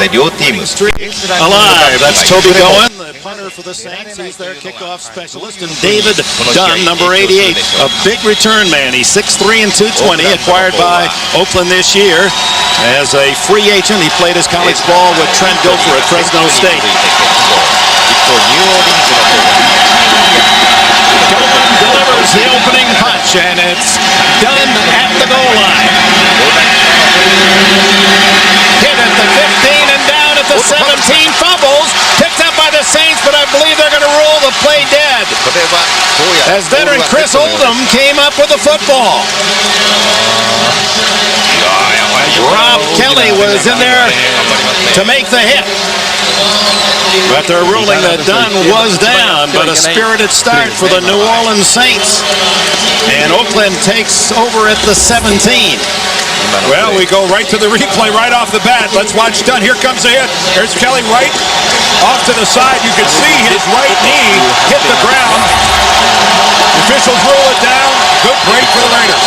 Alive. That's Toby Goen, the punter for the Saints. He's their kickoff specialist. And David Dunn, number 88, a big return man. He's 6'3" and 220, acquired by Oakland this year. As a free agent, he played his college ball with Trent Dilfer at Fresno State. Goen delivers the opening punch, and it's done at the goal line. Hit at the 15 and down at the 17. Fumbles picked up by the Saints, but I believe they're going to rule the play dead as veteran Chris Oldham came up with the football. Rob Kelly was in there to make the hit, but they're ruling that Dunn was down. But a spirited start for the New Orleans Saints, and Oakland takes over at the 17. Well, we go right to the replay right off the bat. Let's watch Dunn. Here comes the hit. There's Kelly right off to the side. You can see his right knee hit the ground. The officials rule it down. Good break for the Raiders.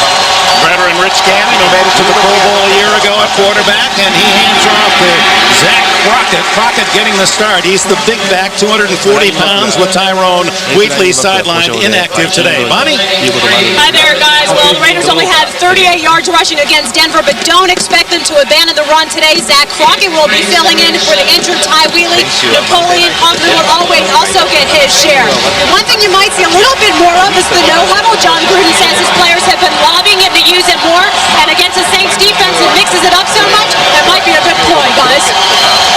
Veteran Rich Gannon, who made it to the Pro Bowl a year ago at quarterback, and he hands off to Zach Crockett. Crockett getting the start. He's the big back, 240 pounds, with Tyrone Wheatley sidelined inactive today. Bonnie? Hi there, guys. Well, the Raiders only had 38 yards rushing against Denver, but don't expect them to abandon the run today. Zach Crockett will be filling in for the injured Ty Wheatley. Napoleon Conklin will also get his share. The one thing you might see a little bit more of is the no-huddle. John Gruden says his players have been lobbying him to use it more, and against the Saints defense that mixes it up so much, that might be a good ploy, guys.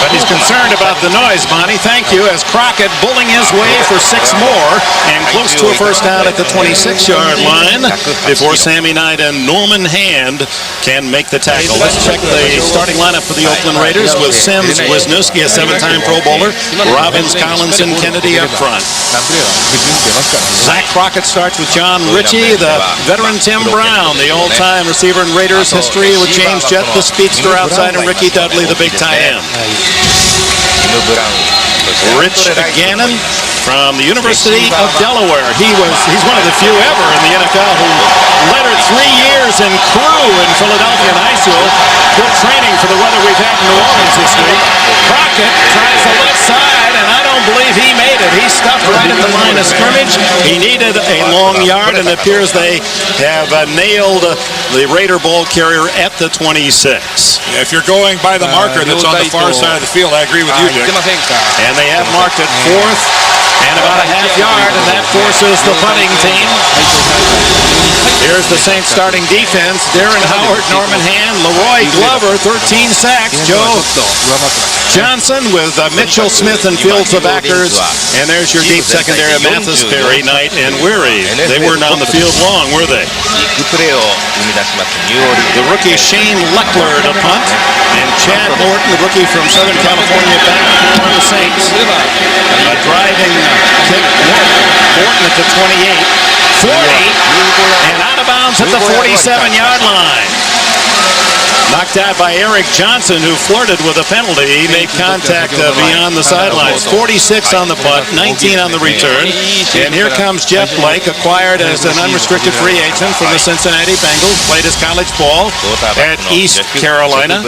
But he's concerned about the noise, Bonnie. Thank you. As Crockett bulling his way for 6 more and close to a first down at the 26-yard line before Sammy Knight and Norman Hand can make the tackle. Let's check the starting lineup for the Oakland Raiders with Sims, Wisniewski, a 7-time Pro Bowler, Robbins, Collinson, Kennedy up front. Zach Crockett starts with John Ritchie, the veteran Tim Brown, the all-time receiver in Raiders history with James Jett, the speedster outside, and Ricky Dudley, the big tight end. Rich Gannon from the University of Delaware. He's one of the few ever in the NFL who lettered 3 years in crew in Philadelphia in high school. Good training for the weather we've had in New Orleans this week. Crockett tries the left side, and I don't believe he made it. He stuffed right at the line of scrimmage. He needed a long yard, and it appears they have nailed the Raider ball carrier at the 26. If you're going by the marker that's on the far side of the field, I agree with you, Dick. And they have marked it 4th and about a half yard, and that forces the punting team. Here's the Saints starting defense. Darren Howard, Norman Hand, Leroy Glover, 13 sacks. Joe Johnson with Mitchell Smith and fields of backers. And there's your deep secondary, Mathis, Perry, Knight, and Weary. They weren't on the field long, were they? The rookie Shane Leckler to punt, and Chad Morton, the rookie from Southern California, back for the Saints. A driving kick, Morton at the 28, 40, and out of bounds at the 47-yard line. Knocked out by Eric Johnson, who flirted with a penalty. He made contact beyond the sidelines. 46 on the punt, 19 on the return. And here comes Jeff Blake, acquired as an unrestricted free agent from the Cincinnati Bengals. Played his college ball at East Carolina.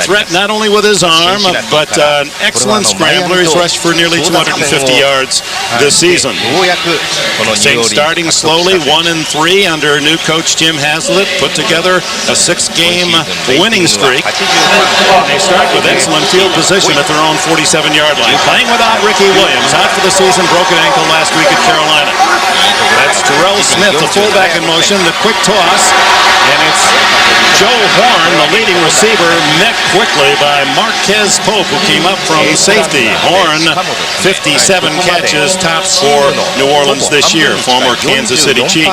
Threat not only with his arm, but an excellent scrambler. He's rushed for nearly 250 yards this season. Saints starting slowly, 1-3 under new coach Jim Haslett. Put together a 6-game winning streak. They start with excellent field position at their own 47-yard line. Playing without Ricky Williams, out for the season, broken ankle last week at Carolina. That's Terrell Smith, the fullback in motion, the quick toss, and it's Joe Horn, the leading receiver, met quickly by Marquez Pope, who came up from safety. Horn, 57 catches, tops for New Orleans this year, former Kansas City Chief.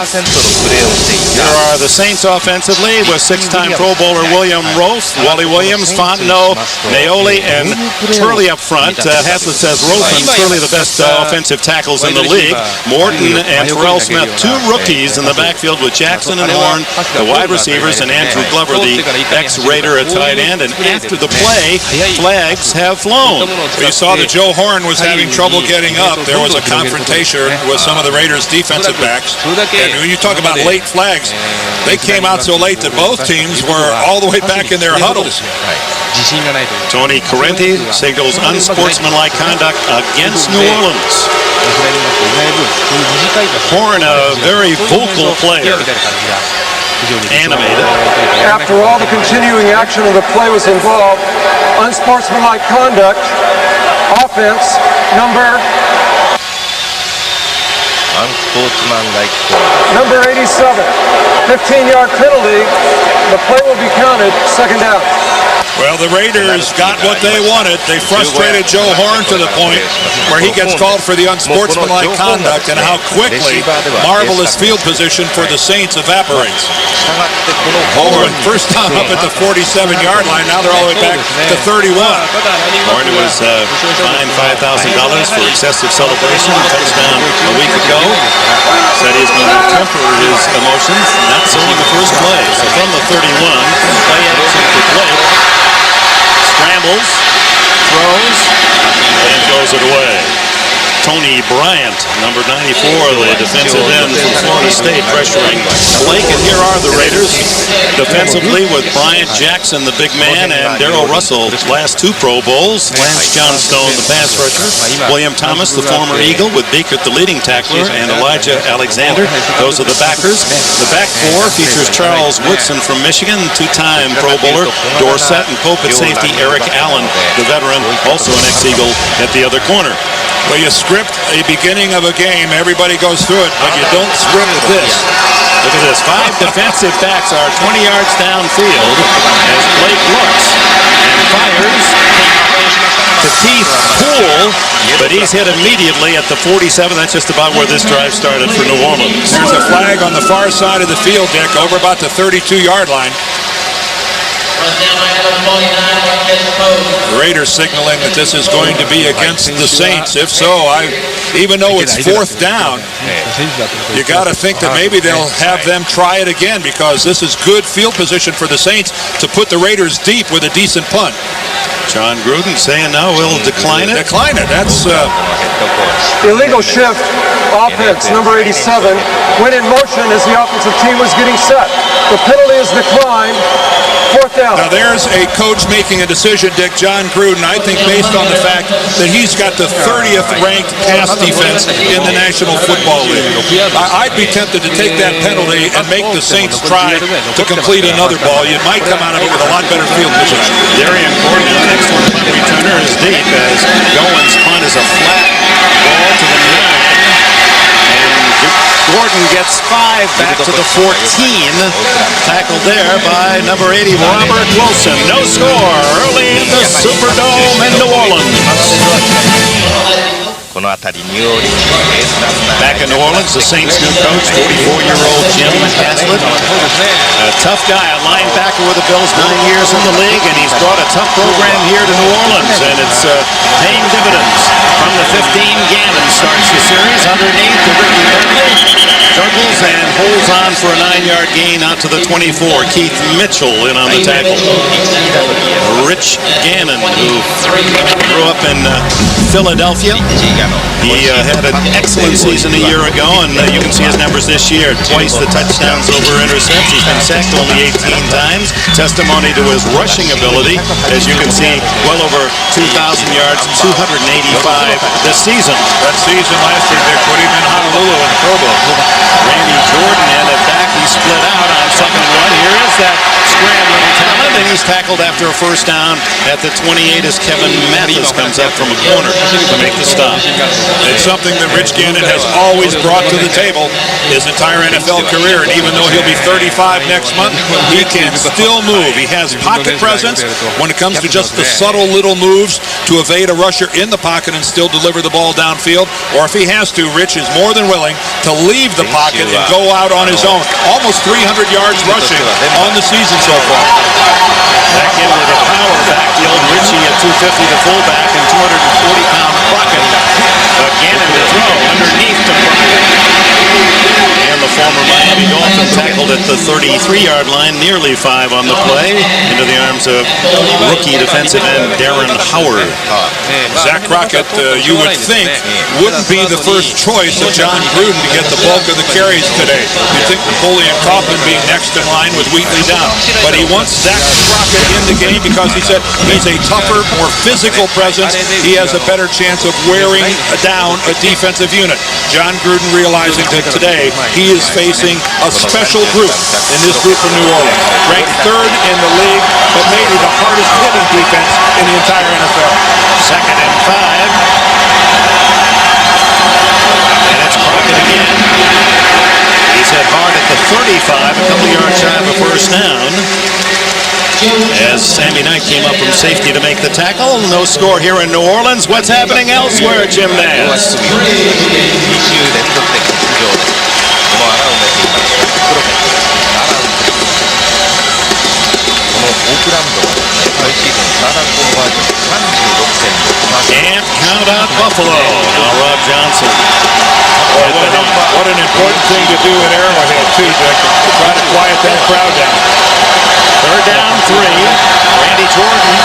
Here are the Saints offensively with 6-time Pro Bowler William Rolfe, Wally Williams, Fontenot, Naoli, and Turley up front. Haslett says Rolfe and Turley the best offensive tackles in the league. Morton and Terrell Smith, 2 rookies in the backfield with Jackson and Horn, the wide receivers, and Andrew Glover, the ex-Raider at tight end. And after the play, flags have flown. We saw that Joe Horn was having trouble getting up. There was a confrontation with some of the Raiders' defensive backs. And when you talk about late flags, they came out so late that both teams were all the way back in their huddles. Tony Correnti signals unsportsmanlike conduct against New Orleans. Horn, a very vocal player. Animated. After all the continuing action of the play was involved, unsportsmanlike conduct, offense, number 87, 15-yard penalty. The play will be counted, second down. Well, the Raiders got what they wanted. They frustrated Joe Horn to the point where he gets called for the unsportsmanlike conduct, and how quickly marvelous field position for the Saints evaporates. Horn, first time up at the 47-yard line. Now they're all the way back to 31. Horn was fined $5,000 for excessive celebration, touchdown a week ago. Said he's going to temper his emotions, not so in the first play. So from the 31, play action for Blake. Scrambles, throws, and throws it away. Tony Bryant, number 94, the defensive end from Florida State, pressuring Blake. And here are the Raiders defensively with Bryant Jackson, the big man, and Darrell Russell, last two Pro Bowls. Lance Johnstone, the pass rusher. William Thomas, the former Eagle, with Beekert, the leading tackler, and Elijah Alexander. Those are the backers. The back four features Charles Woodson from Michigan, two-time Pro Bowler. Dorsett and Pope at safety. Eric Allen, the veteran, also an ex-Eagle, at the other corner. Well, you script a beginning of a game, everybody goes through it, but you don't script this. Look at this. 5 defensive backs are 20 yards downfield as Blake looks and fires to Keith Poole, but he's hit immediately at the 47. That's just about where this drive started for New Orleans. There's a flag on the far side of the field, Dick, over about the 32-yard line. The Raiders signaling that this is going to be against the Saints. If so, even though it's fourth down, you got to think that maybe they'll have them try it again, because this is good field position for the Saints to put the Raiders deep with a decent punt. John Gruden saying no, we'll decline it. Decline it. That's Illegal shift, offense, number 87, went in motion as the offensive team was getting set. The penalty is declined. Fourth down. Now there's a coach making a decision, Dick, John Gruden, I think based on the fact that he's got the 30th ranked pass defense in the National Football League. I'd be tempted to take that penalty and make the Saints try to complete another ball. You might come out of it with a lot better field position. Darian Gordon, an excellent punt returner, is deep as Goins' punt is a flat ball to the 9. Gordon gets 5 back to the 14. Tackled there by number 80, Robert Wilson. No score early in the Superdome in New Orleans. Back in New Orleans, the Saints' new coach, 44-year-old Jim Haslett. A tough guy, a linebacker with the Bills, 9 years in the league, and he's brought a tough program here to New Orleans, and it's paying dividends. From the 15, Gannon starts the series underneath to Ricky Bentley. Juggles and holds on for a 9-yard gain out to the 24. Keith Mitchell in on the tackle. Rich Gannon, who grew up in Philadelphia. He had an excellent season a year ago, and you can see his numbers this year. Twice the touchdowns over intercepts. He's been sacked only 18 times. Testimony to his rushing ability. As you can see, well over 2,000 yards, 285 this season. That season last year, Dick, put him in Honolulu in the Pro Bowl. Randy Jordan and a back. He split out on 2nd and 1. Here is that scrambling talent, and he's tackled after a first down at the 28 as Kevin Mathis comes up from a corner to make the stop. It's something that Rich Gannon has always brought to the table his entire NFL career, and even though he'll be 35 next month, he can still move. He has pocket presence when it comes to just the subtle little moves to evade a rusher in the pocket and still deliver the ball downfield, or if he has to, Rich is more than willing to leave the pocket and go out on his own. Almost 300 yards rushing on the season so far. Back in with a power backfield. Richie at 250 to fullback and 240-pound Crockett. Gannon to throw underneath to Crockett. And the the former Miami Dolphin, tackled at the 33-yard line, nearly 5 on the play, into the arms of rookie defensive end Darren Howard. Zach Crockett, you would think, wouldn't be the first choice of John Gruden to get the bulk of the carries today. You'd think Napoleon Kaufman being next in line with Wheatley down. But he wants Zach Crockett in the game because he said he's a tougher, more physical presence. He has a better chance of wearing down a defensive unit. John Gruden realizing that today he is facing a special group in this group from New Orleans. Ranked 3rd in the league, but maybe the hardest hitting defense in the entire NFL. 2nd and 5. And it's Crockett again. He's hit hard at the 35, a couple yards shy of a first down. As Sammy Knight came up from safety to make the tackle. No score here in New Orleans. What's happening elsewhere, Jim Nance? Can't count out Buffalo. Now Rob Johnson. What an important thing to do at Arrowhead, too, Dick. Try to quiet that crowd down. 3rd down, 3. Randy Jordan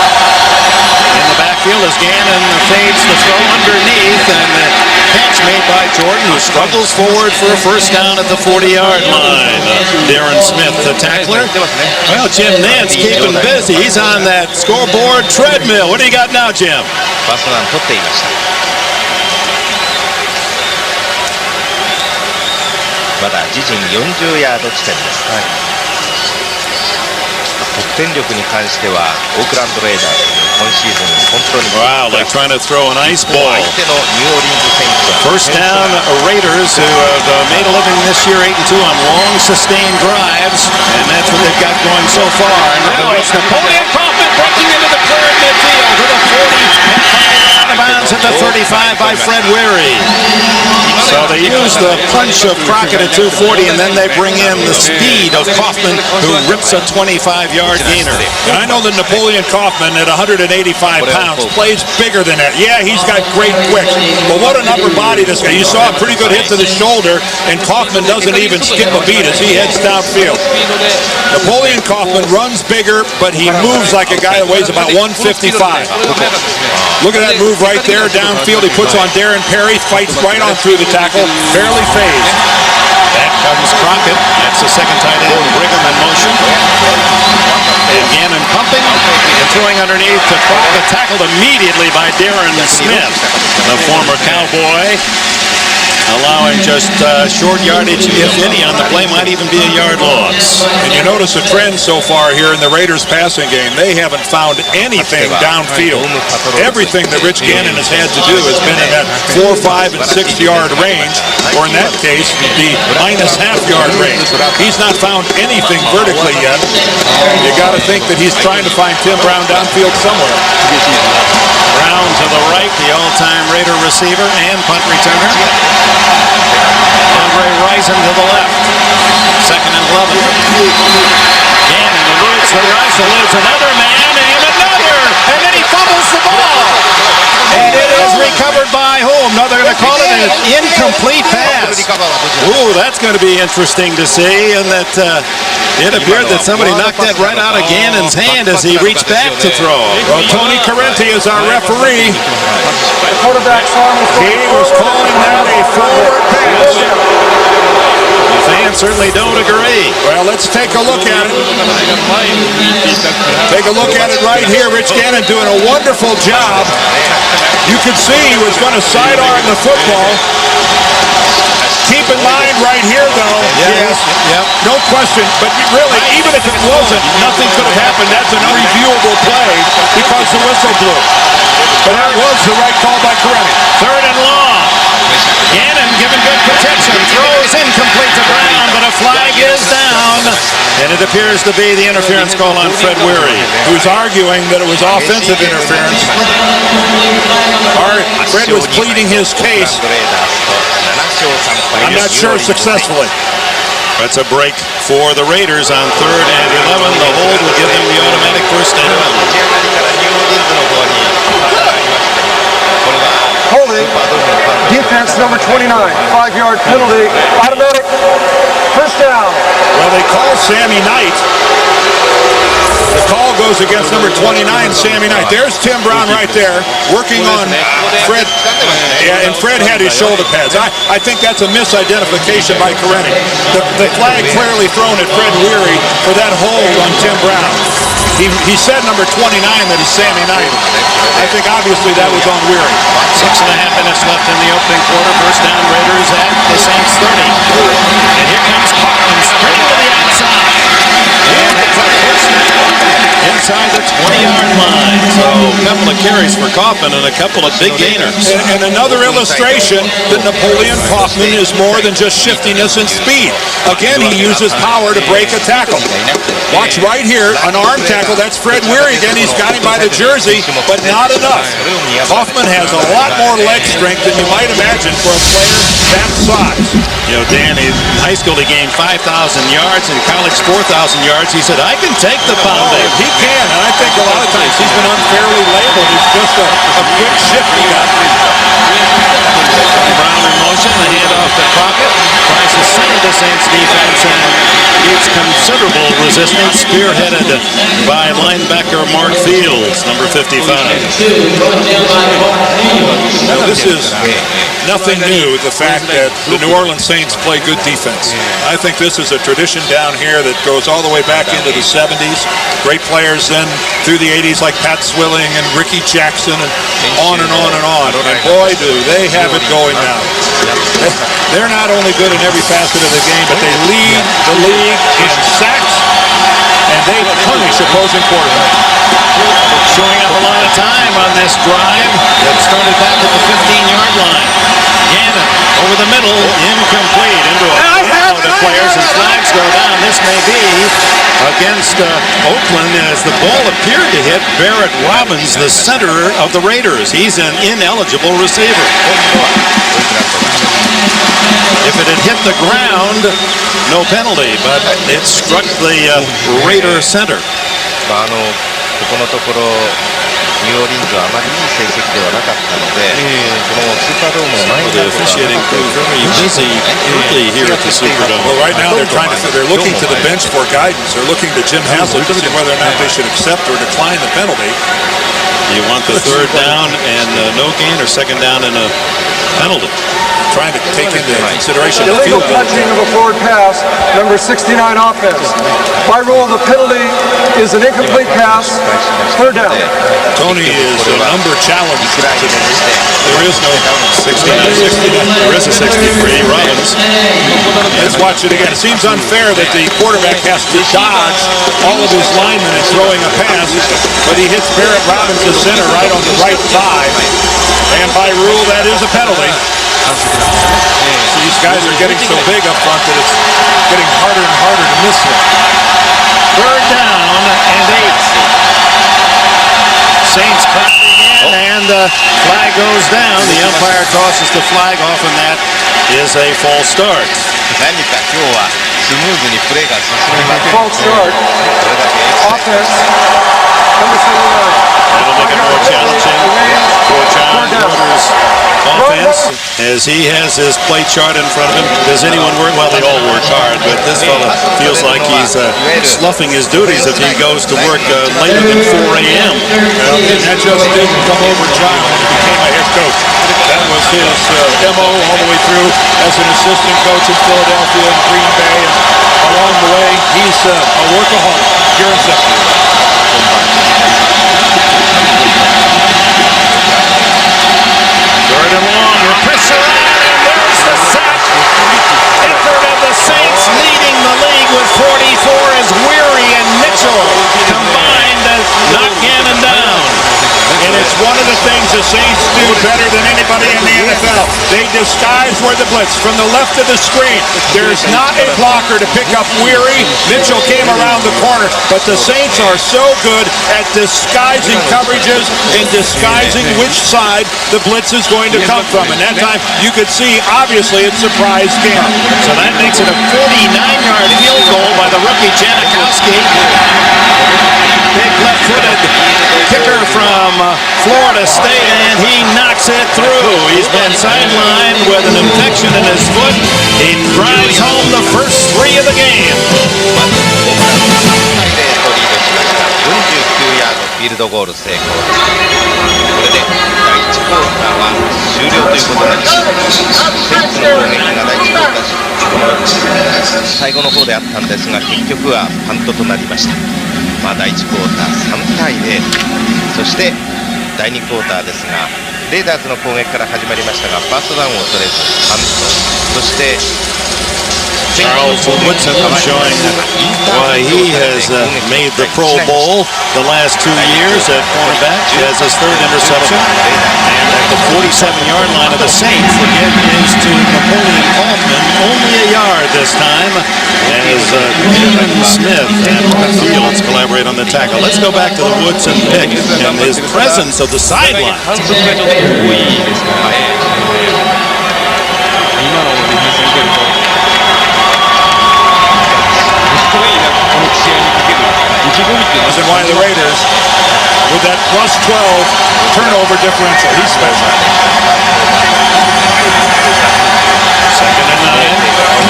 in the backfield as Gannon fades the throw underneath, and the catch made by Jordan, who struggles forward for a first down at the 40-yard line. Darren Smith, the tackler. Well, Jim Nance keeping busy. He's on that scoreboard treadmill. What do you got now, Jim? まだ自陣40ヤード地点です。得点力に関してはオークランドレイダーズ今シーズン本当に Wow, like trying to throw an ice ball. 相手のニューオーリンズ選手 First down, Raiders, who have made a living this year 8-2 on long sustained drives, and that's what they've got going so far. And now it's Napoleon Kaufman breaking into the clear midfield to the 40. Out of bounds at the 35 by Fred Weary. So they use the punch of Crockett at 240, and then they bring in the speed of Kaufman, who rips a 25-yard gainer. And I know that Napoleon Kaufman at 185 pounds plays bigger than that. Yeah, he's got great quicks, but what an upper body this guy. You saw a pretty good hit to the shoulder, and Kaufman doesn't even skip a beat as he heads downfield. Napoleon Kaufman runs bigger, but he moves like a guy that weighs about 155. Look at that move right there downfield. He puts on Darren Perry, fights right on through the tackle, barely phased. Back comes Crockett. That's the second tight end. Brigham in motion. And Gannon pumping and throwing underneath to Crockett. Tackled immediately by Darren Smith, the former Cowboy. Allowing just short yardage, if any, on the play. Might even be a yard loss. And you notice a trend so far here in the Raiders passing game. They haven't found anything downfield. Everything that Rich Gannon has had to do has been in that 4, 5, and 6-yard range, or in that case, the minus half-yard range. He's not found anything vertically yet. You got to think that he's trying to find Tim Brown downfield somewhere. Brown to the right, the all-time Raider receiver and punt returner. Andre Rison to the left. 2nd and 11. Gannon eludes the rush, eludes another man, and another! And then he fumbles the ball! And it is recovered by whom? No, they're going to call it an incomplete pass. Ooh, that's going to be interesting to see, and that it appeared that somebody knocked that right out of Gannon's hand as he reached back to throw. Well, Tony Correnti is our referee. He was calling that a forward pass. The fans certainly don't agree. Well, let's take a look at it. Take a look at it right here. Rich Gannon doing a wonderful job. You could see he was going to sidearm the football. Keep in mind right here, though, yes, no question, but really, even if it wasn't, nothing could have happened. That's an unreviewable play because the whistle blew. But that was the right call by Correnti. 3rd and long. Gannon given good protection, throws incomplete to Brown, but a flag is down, and it appears to be the interference call on Fred Weary, who's arguing that it was offensive interference. Fred was pleading his case. I'm not sure successfully. That's a break for the Raiders on 3rd and 11. The hold will give them the automatic first down. Holding, defense number 29, 5-yard penalty, automatic. First down. Well, they call Sammy Knight. The call goes against number 29, Sammy Knight. There's Tim Brown right there, working on Fred. Yeah, and Fred had his shoulder pads. I think that's a misidentification by Karenin. The flag clearly thrown at Fred Weary for that hold on Tim Brown. He said number 29 that is Sammy Knight. I think obviously that was on Weary. 6.5 minutes left in the opening quarter. First down, Raiders at the Saints 30. And here comes Kaufman sprinting to the outside. And it's a first down inside the 20-yard line. So a couple of carries for Kaufman and a couple of big gainers. And another illustration that Napoleon Kaufman is more than just shiftiness and speed. Again, he uses power to break a tackle. Watch right here, an arm tackle. That's Fred Weary again. He's got him by the jersey, but not enough. Kaufman has a lot more leg strength than you might imagine for a player that size. You know, Dan, in high school he gained 5,000 yards, in college 4,000 yards. He said, I can take the pounding. He can, and I think a lot of times he's been unfairly labeled. He's just a quick, shifty guy. Brown in motion, the handoff to Crockett. Tries to center the Saints defense and meets considerable resistance, spearheaded by linebacker Mark Fields, number 55. Now, this is nothing new, the fact that the New Orleans Saints play good defense. I think this is a tradition down here that goes all the way back into the 70s. Great players then through the 80s like Pat Swilling and Ricky Jackson and on and on and on. And boy, do they have it going now. They're not only good in every facet of the game, but they lead the league in sacks and they punish opposing quarterbacks. Showing up a lot of time on this drive that started back at the 15-yard line. Gannon over the middle, incomplete into a crowd of players, and flags go down. This may be against Oakland as the ball appeared to hit Barrett Robbins, the center of the Raiders. He's an ineligible receiver. If it had hit the ground, no penalty, but it struck the Raider center. ここのところニューオーリンズはあまりいい成績ではなかったので、このスーパードームの前に The officiating crew very busy early here at the Superdome. Well, right now they're looking to the bench for guidance. They're looking to Jim Haslett to see whether or not they should accept or decline the penalty. Do you want the third down and no gain, or second down and a penalty? Trying to take into consideration the Illegal field goal. catching of a forward pass, number 69 offense. By rule, the penalty is an incomplete pass, third down. Tony is a number challenge today. There is no 69. There is a 63, Robbins. Let's watch it again. It seems unfair that the quarterback has to dodge all of his linemen in throwing a pass, but he hits Barrett Robbins, the center, right on the right thigh. And by rule, that is a penalty. These guys are getting so big up front that it's getting harder and harder to miss them. Third down and 8. Saints crowding in, and the flag goes down. The umpire tosses the flag off, and that is a false start. 何か今日はスムーズにプレーが進みません。 False start. Offense, number 79. That'll make it more challenging for John Porter's offense, as he has his play chart in front of him. Does anyone work? Well, they all work hard, but this fella feels like he's sloughing his duties if he goes to work later than 4 a.m. Well, and that just didn't come over John when he became a head coach. That was his MO all the way through as an assistant coach in Philadelphia and Green Bay. And along the way, he's a workaholic here in September. Third and long, pressure on, and there's the sack. Effort of the Saints leading the league with 44 as Weary and Mitchell combined to knock Gannon down. And it's one of the things the Saints do better than anybody in the NFL. They disguise where the blitz from the left of the screen. There's not a blocker to pick up Weary. Mitchell came around the corner, but the Saints are so good at disguising coverages and disguising which side the blitz is going to come from. And that time you could see, obviously, it surprised Gannon. So that makes it a 49-yard field goal by the rookie Janikowski. Big left-footed kicker from Florida State, and he knocks it through. He's been sidelined with an infection in his foot. He drives home the first 3 of the game. 49ヤードフィールドゴール成功です。これで第1クォーターは終了ということになります。センツの攻撃が第1クォーター最後の方であったんですが、結局はパントとなりました。第1クォーター3対0、そして第2クォーターですが、レイダーズの攻撃から始まりましたが、ファーストダウンを取れずパント、そして Charles Woodson showing why he has made the Pro Bowl the last 2 years at cornerback. He has his 3rd interception. And at the 47-yard line of the Saints, the get is to Napoleon Altman. Only a yard this time as Kevin Smith and Fields collaborate on the tackle. Let's go back to the Woodson pick and his presence of the sideline. And why the Raiders, with that plus 12 turnover differential, he's special. 2nd and 9.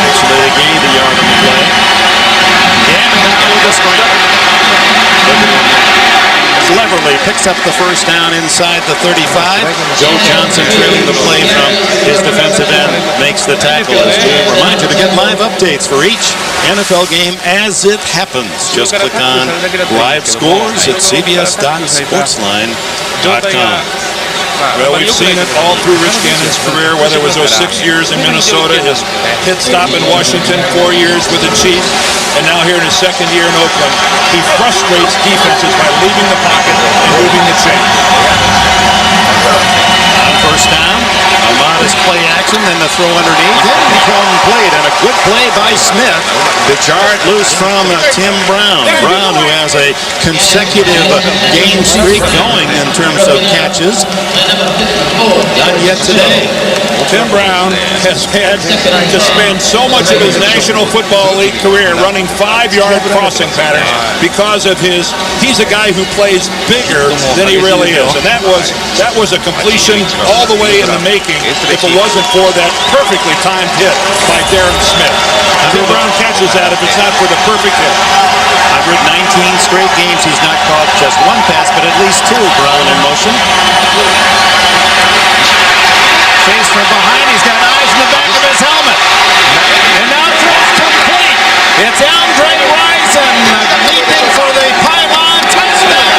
Actually, they gained a yard on the play. Gannon with the screen. Cleverly picks up the first down inside the 35. Joe Johnson trailing the play from his defensive end makes the tackle. As we remind you to get live updates for each NFL game as it happens. Just click on live scores at cbs.sportsline.com. Well, we've seen it all through Rich Gannon's career, whether it was those 6 years in Minnesota, his pit stop in Washington, 4 years with the Chiefs, and now here in his 2nd year in Oakland. He frustrates defenses by leaving the pocket and moving the chains. On first down, a modest play action, then the throw underneath. Didn't become played, and a good play by Smith to jar it loose from Tim Brown. Brown, who has a consecutive game streak going in terms of catches. Not yet today. Tim Brown has had to spend so much of his National Football League career running 5-yard crossing patterns because of he's a guy who plays bigger than he really is. And that was a completion all the way in the making if it wasn't for that perfectly timed hit by Darren Smith. Tim Brown catches that if it's not for the perfect hit. 119 straight games he's not caught just one pass, but at least 2. Brown in motion. Chase from behind. He's got eyes in the back of his helmet. And now throws complete. It's Andre Rison leaping for the pylon touchdown.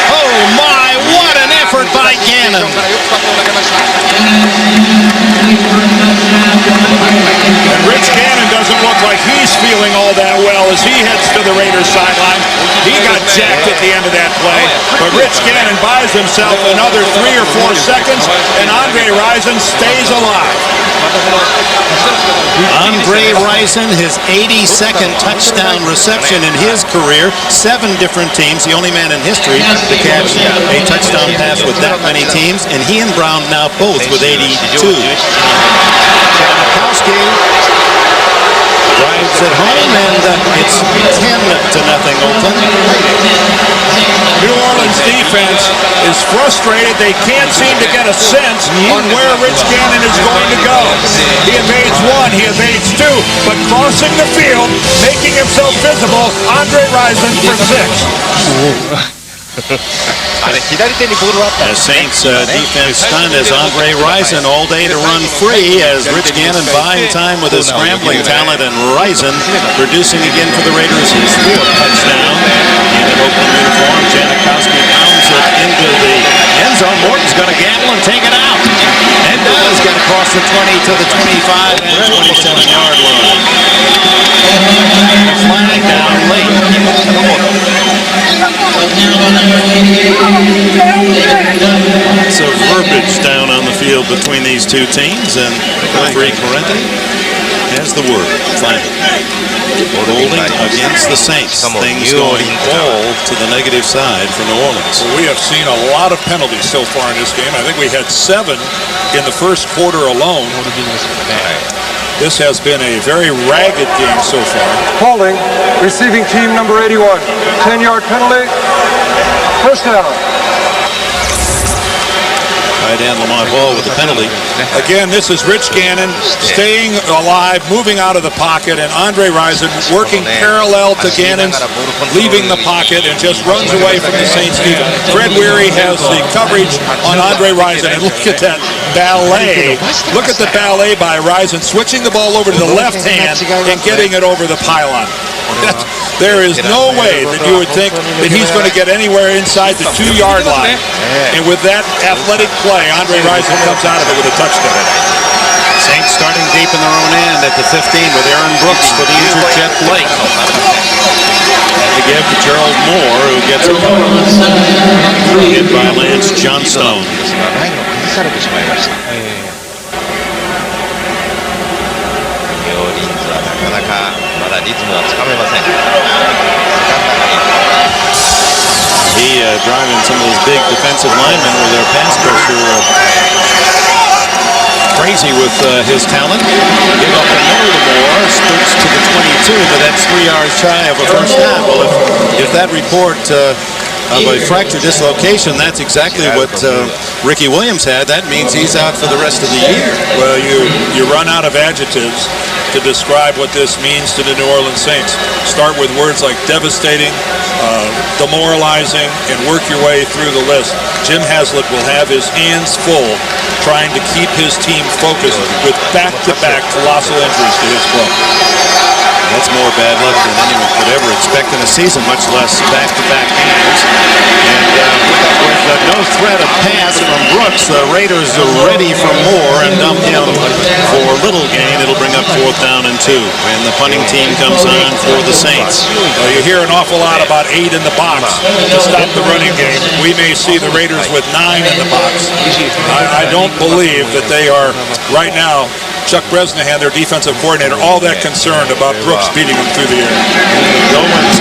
Oh my, what an effort by Gannon. And Rich Gannon doesn't look like he's feeling all that well as he heads to the Raiders sideline. He got jacked at the end of that play, but Rich Gannon buys himself another 3 or 4 seconds, and Andre Rison stays alive. Andre Rison, his 82nd touchdown reception in his career. 7 different teams, the only man in history to catch a touchdown pass with that many teams, and he and Brown now both with 82. Janikowski drives it home, and it's 10-0 Oakland. New Orleans defense is frustrated. They can't seem to get a sense on where Rich Gannon is going to go. He evades 1, he evades 2, but crossing the field, making himself visible, Andre Rison for 6. The Saints defense stunned as Andre Rison all day to run free as Rich Gannon buying time with his scrambling talent, and Rison producing again for the Raiders his 4th touchdown in an Oakland uniform. Janikowski pounds it into the end zone. Morton's going to gamble and take it out, and does get across the 20 to the 25 and 27-yard line. Flag down late. Lots of verbiage down on the field between these two teams, and referee Corrente has the word finally. Holding against the Saints. Things going all to the negative side for New Orleans. Well, we have seen a lot of penalties so far in this game. I think we had 7 in the first quarter alone. This has been a very ragged game so far. Holding, receiving team number 81. 10-yard penalty, first down. Tight end Lamont Hall with the penalty. Again, this is Rich Gannon staying alive, moving out of the pocket, and Andre Rison working parallel to Gannon's, leaving the pocket, and just runs away from the Saints defense. Fred Weary has the coverage on Andre Rison, and look at that ballet. Look at the ballet by Rison, switching the ball over to the left hand and getting it over the pylon. There is no way that you would think that he's going to get anywhere inside the 2-yard line. And with that athletic play, Andre Rison comes out of it with a touchdown. Saints starting deep in their own end at the 15 with Aaron Brooks for the injured Jeff Blake. And to give to Gerald Moore, who gets a hit by Lance Johnstone. He driving some of those big defensive linemen with their pass pressure. Crazy with his talent. Give up the middle to Moore, spurts to the 22, but that's 3 yards shy of a first down. Well, if that report of a fracture dislocation, that's exactly what Ricky Williams had. That means he's out for the rest of the year. Well, you run out of adjectives to describe what this means to the New Orleans Saints. Start with words like devastating, demoralizing, and work your way through the list. Jim Haslett will have his hands full trying to keep his team focused with back-to-back colossal injuries to his club. That's more bad luck than anyone could ever expect in a season, much less back-to-back games. And with no threat of pass from Brooks, the Raiders are ready for Moore and dump him for little gain. It'll bring up 4th down and 2. And the punting team comes on for the Saints. Well, you hear an awful lot about 8 in the box to stop the running game. We may see the Raiders with 9 in the box. I don't believe that they are right now, Chuck Bresnahan, their defensive coordinator, all that concerned about Brooks beating him through the air. Owens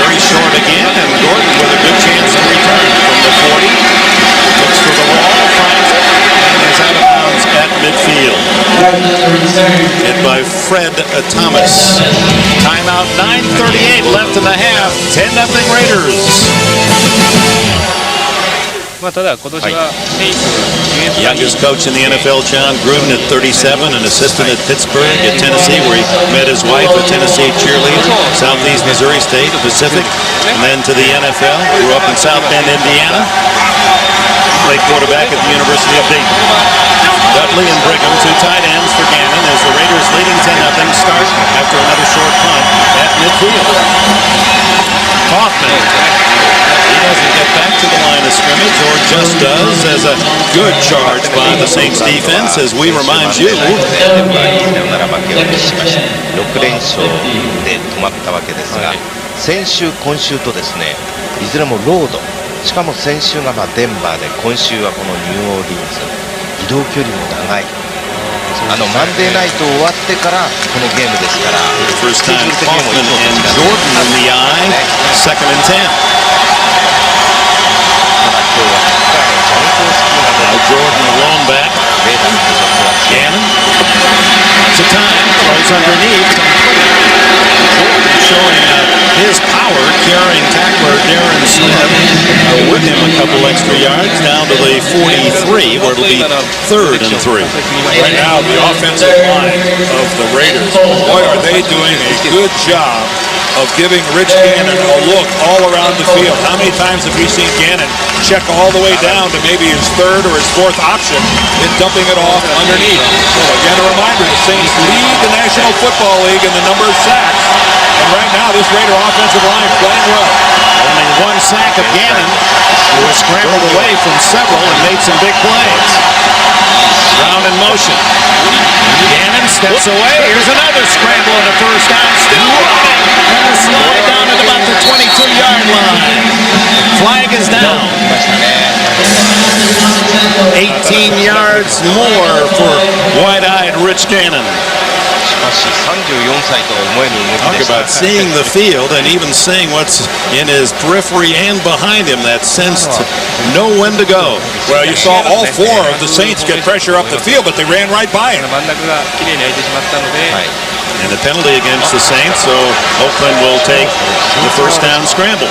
very short again, and Gordon with a good chance to return from the 40. Looks for the wall, finds it, and is out of bounds at midfield. Hit by Fred Thomas. Timeout, 9:38 left in the half. 10-0 Raiders. まあただ今年はメイク Youngest coach in the NFL, John Gruden, at 37, an assistant at Pittsburgh, at Tennessee, where he met his wife, a Tennessee cheerleader, Southeast Missouri State, Pacific, and then to the NFL. Grew up in South Bend, Indiana. Played quarterback at the University of Dayton. Dudley and Brigham, 2 tight ends for Gannon, as the Raiders leading 10-0 start after another short punt at midfield. Kaufman. He doesn't get back to the line of scrimmage, or just does, as a good charge by the Saints defense, as we remind you. 6連勝で止まったわけですが、先週、今週とですね、いずれもロード、しかも先週がデンバーで、今週はこのニューオーリンズ、移動距離も長い。マンデーナイト終わってからこのゲームですから、 First time Kaufman and Jordan in the eye, 2nd and 10. Now Jordan alone back. Gannon. It's a time, throws underneath. Jordan showing his power, carrying tackler Darren Smith with him a couple extra yards down to the 43, where it'll be 3rd and 3. Right now, the offensive line of the Raiders, boy, are they doing a good job of giving Rich Gannon a look all around the field. How many times have we seen Gannon check all the way down to maybe his 3rd or his 4th option in dumping it off underneath? Again, a reminder, the Saints lead the National Football League in the number of sacks. And right now, this Raider offensive line is playing well. Only 1 sack of Gannon, who was scrambled away from several and made some big plays. Brown in motion. Gannon steps away. Here's another scramble and a first down. Still running. And a slide down at about the 22-yard line. Flag is down. 18 yards more for wide-eyed Rich Gannon. しい34歳とは思えぬ動き Talk でした about seeing the field and even seeing what's in his periphery and behind him. That sense to know when to go. Well, you saw all four of the Saints get pressure up the field, but they ran right by him. 真ん中がきれいに空いてしまったので、 And the penalty against the Saints, so Oakland will take the first down scramble.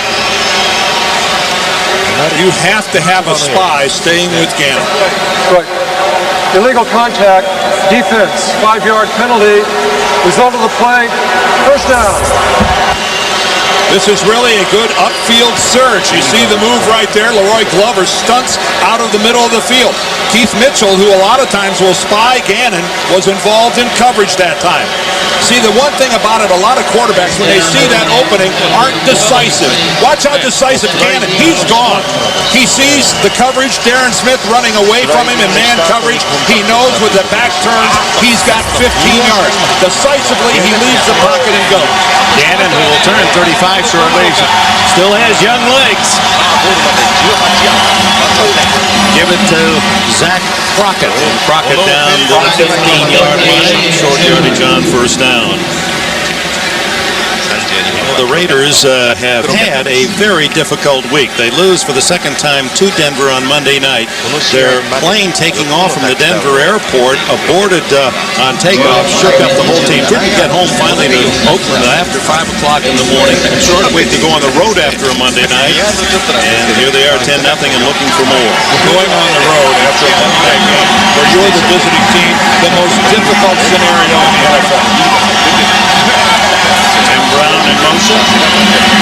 You have to have a spy staying with Gannon. Right. Illegal contact, defense, 5-yard penalty. Result of the play, first down. This is really a good upfield surge. You see the move right there. Leroy Glover stunts out of the middle of the field. Keith Mitchell, who a lot of times will spy Gannon, was involved in coverage that time. See, the one thing about it, a lot of quarterbacks, when they see that opening, aren't decisive. Watch how decisive Gannon. He's gone. He sees the coverage, Darren Smith running away from him in man coverage. He knows with the back turns, he's got 15 yards. Decisively, he leaves the pocket and goes. Gannon, who will turn 35 shortly, still has young legs. Give it to Zach Crockett. Crockett down to the 15-yard line. Short yardage on first down. The Raiders have had a very difficult week. They lose for the second time to Denver on Monday night. Their plane taking off from the Denver airport aborted on takeoff, shook up the whole team. Didn't get home finally to Oakland after 5 o'clock in the morning. Short week to go on the road after a Monday night. And here they are 10-0 and looking for more. Going on the road after a Monday game where you're the visiting team, the most difficult scenario in the NFL. Tim Brown in motion.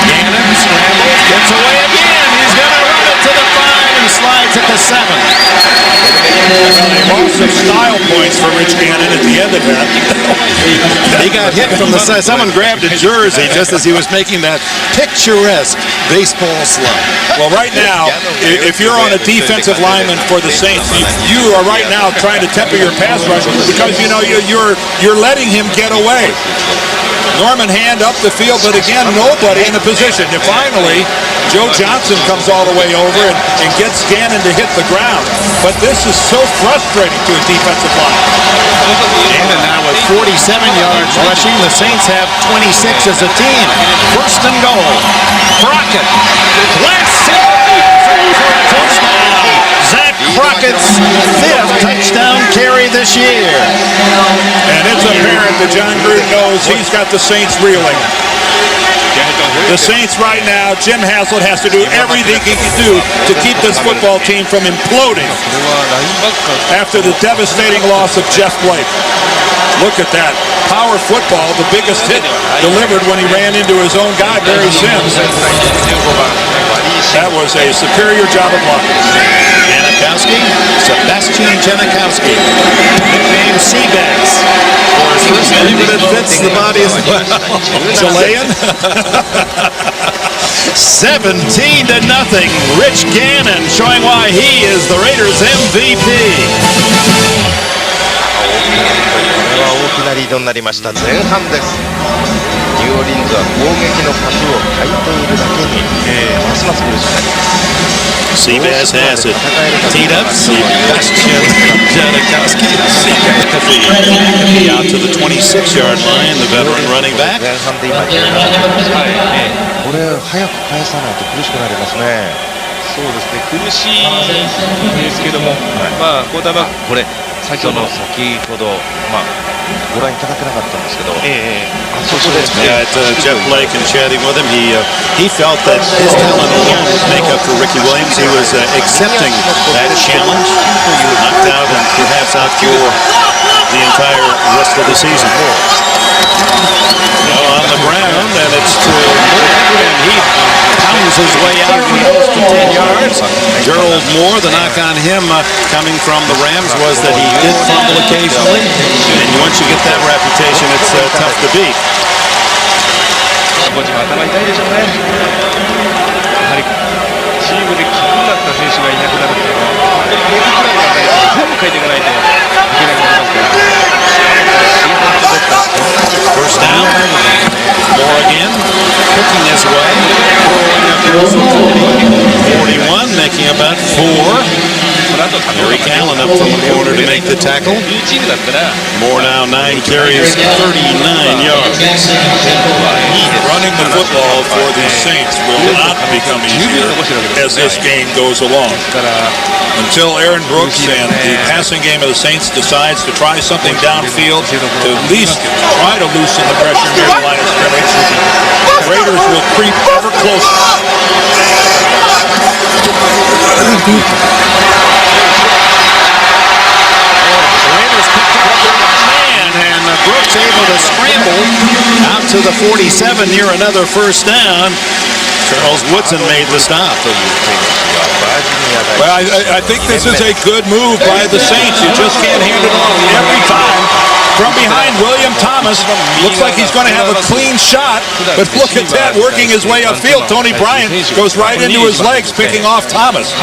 Gannon scrambles, gets away again. He's going to run it to the 5 and slides at the 7. A loss of style points for Rich Gannon at the end of that. He got hit from the side. Someone grabbed a jersey just as he was making that picturesque baseball slide. Well, right now, if you're on a defensive lineman for the Saints, you are right now trying to temper your pass rush because you know you're letting him get away. Norman Hand up the field, but again, nobody in a position. And finally, Joe Johnson comes all the way over and gets Gannon to hit the ground. But this is so frustrating to a defensive line. Gannon now with 47 yards rushing. The Saints have 26 as a team. First and goal. Crockett blasts it for a touchdown. Zach Crockett's 5th touchdown carry this year. And it's apparent that John Gruden knows he's got the Saints reeling. The Saints right now, Jim Haslett has to do everything he can do to keep this football team from imploding after the devastating loss of Jeff Blake. Look at that. Power football, the biggest hit delivered when he ran into his own guy, Barry Sims. That was a superior job of blocking. Janikowski, Sebastian Janikowski, nicknamed Seabass for his first name, but it fits the body as well. Chilean. 17-0. Rich Gannon showing why he is the Raiders MVP. 大きなリードになりました前半です。ニューオーリンズは攻撃の数を欠いているだけに、ますます苦しくなります。 Seabass has it. Teed up. Sebastian Janikowski. Out to the 26-yard line. The veteran running back. 前半で今17分。これ早く返さないと苦しくなりますね。そうですね、苦しいんですけども、まあクォーターバックこれ先ほどご覧いただけなかったんですけど、そこで Yeah, Jeff Blake and chatting with him, he felt that his talent alone would make up for Ricky Williams. He was accepting that challenge, knocked out and perhaps out for the entire rest of the season. On the ground, and it's to Moore, and he pounds his way out close to 10 yards. Gerald Moore, the knock on him coming from the Rams was that he did fumble occasionally, and once you get that reputation, it's tough to beat. コーチも頭痛いでしょうね。やはりチームでキーになった選手がいなくなるっていうのは、本当にゲームプランの中で全部変えていかないといけなくなりますから。 First down, Moore again, cooking his way, throwing up 41, making about 4. Eric Allen up from the corner to make the tackle. Moore now 9 carries, 39 yards. Running the football for the Saints will not become easier as this game goes along. Until Aaron Brooks and the passing game of the Saints decides to try something downfield to at least try to loosen the pressure near the line of scrimmage, Raiders will creep ever closer. Raiders picked up one man, and Brooks able to scramble out to the 47 near another first down. Charles Woodson made the stop. Well, I think this is a good move by the Saints. You just can't hand it off every time. From behind, William Thomas looks like he's going to have a clean shot, but look at that, working his way upfield. Tony Bryant goes right into his legs, picking off Thomas.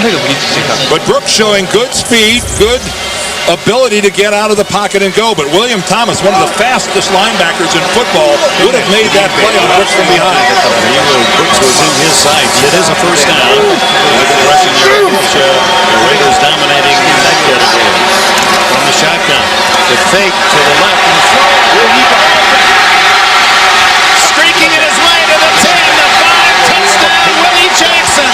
But Brooks showing good speed, good ability to get out of the pocket and go. But William Thomas, one of the fastest linebackers in football, would have made that play on Brooks from behind. Brooks was in his sights. It is a first down. With the rushing yardage, the Raiders dominating in that category. From the shotgun, the fake to the left and throw. Will he go? Streaking in his way to the 10, the 5, touchdown, Willie Jackson.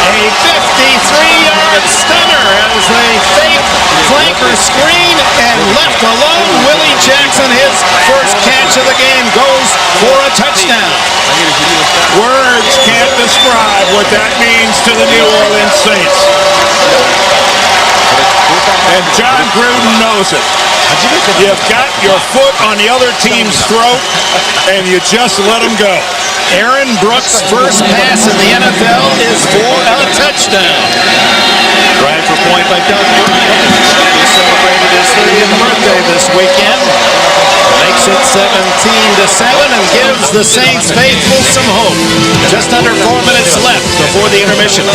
A 53-yard stunner as they fake flanker screen and left alone. Willie Jackson, his first catch of the game, goes for a touchdown. Words can't describe what that means to the New Orleans Saints. And John Gruden knows it. You've got your foot on the other team's throat, and you just let them go. Aaron Brooks' first pass in the NFL is for a touchdown. Tried for point by Doug Bryant, who celebrated his 30th birthday this weekend. Makes it 17-7 and gives the Saints faithful some hope. Just under 4 minutes left before the intermission.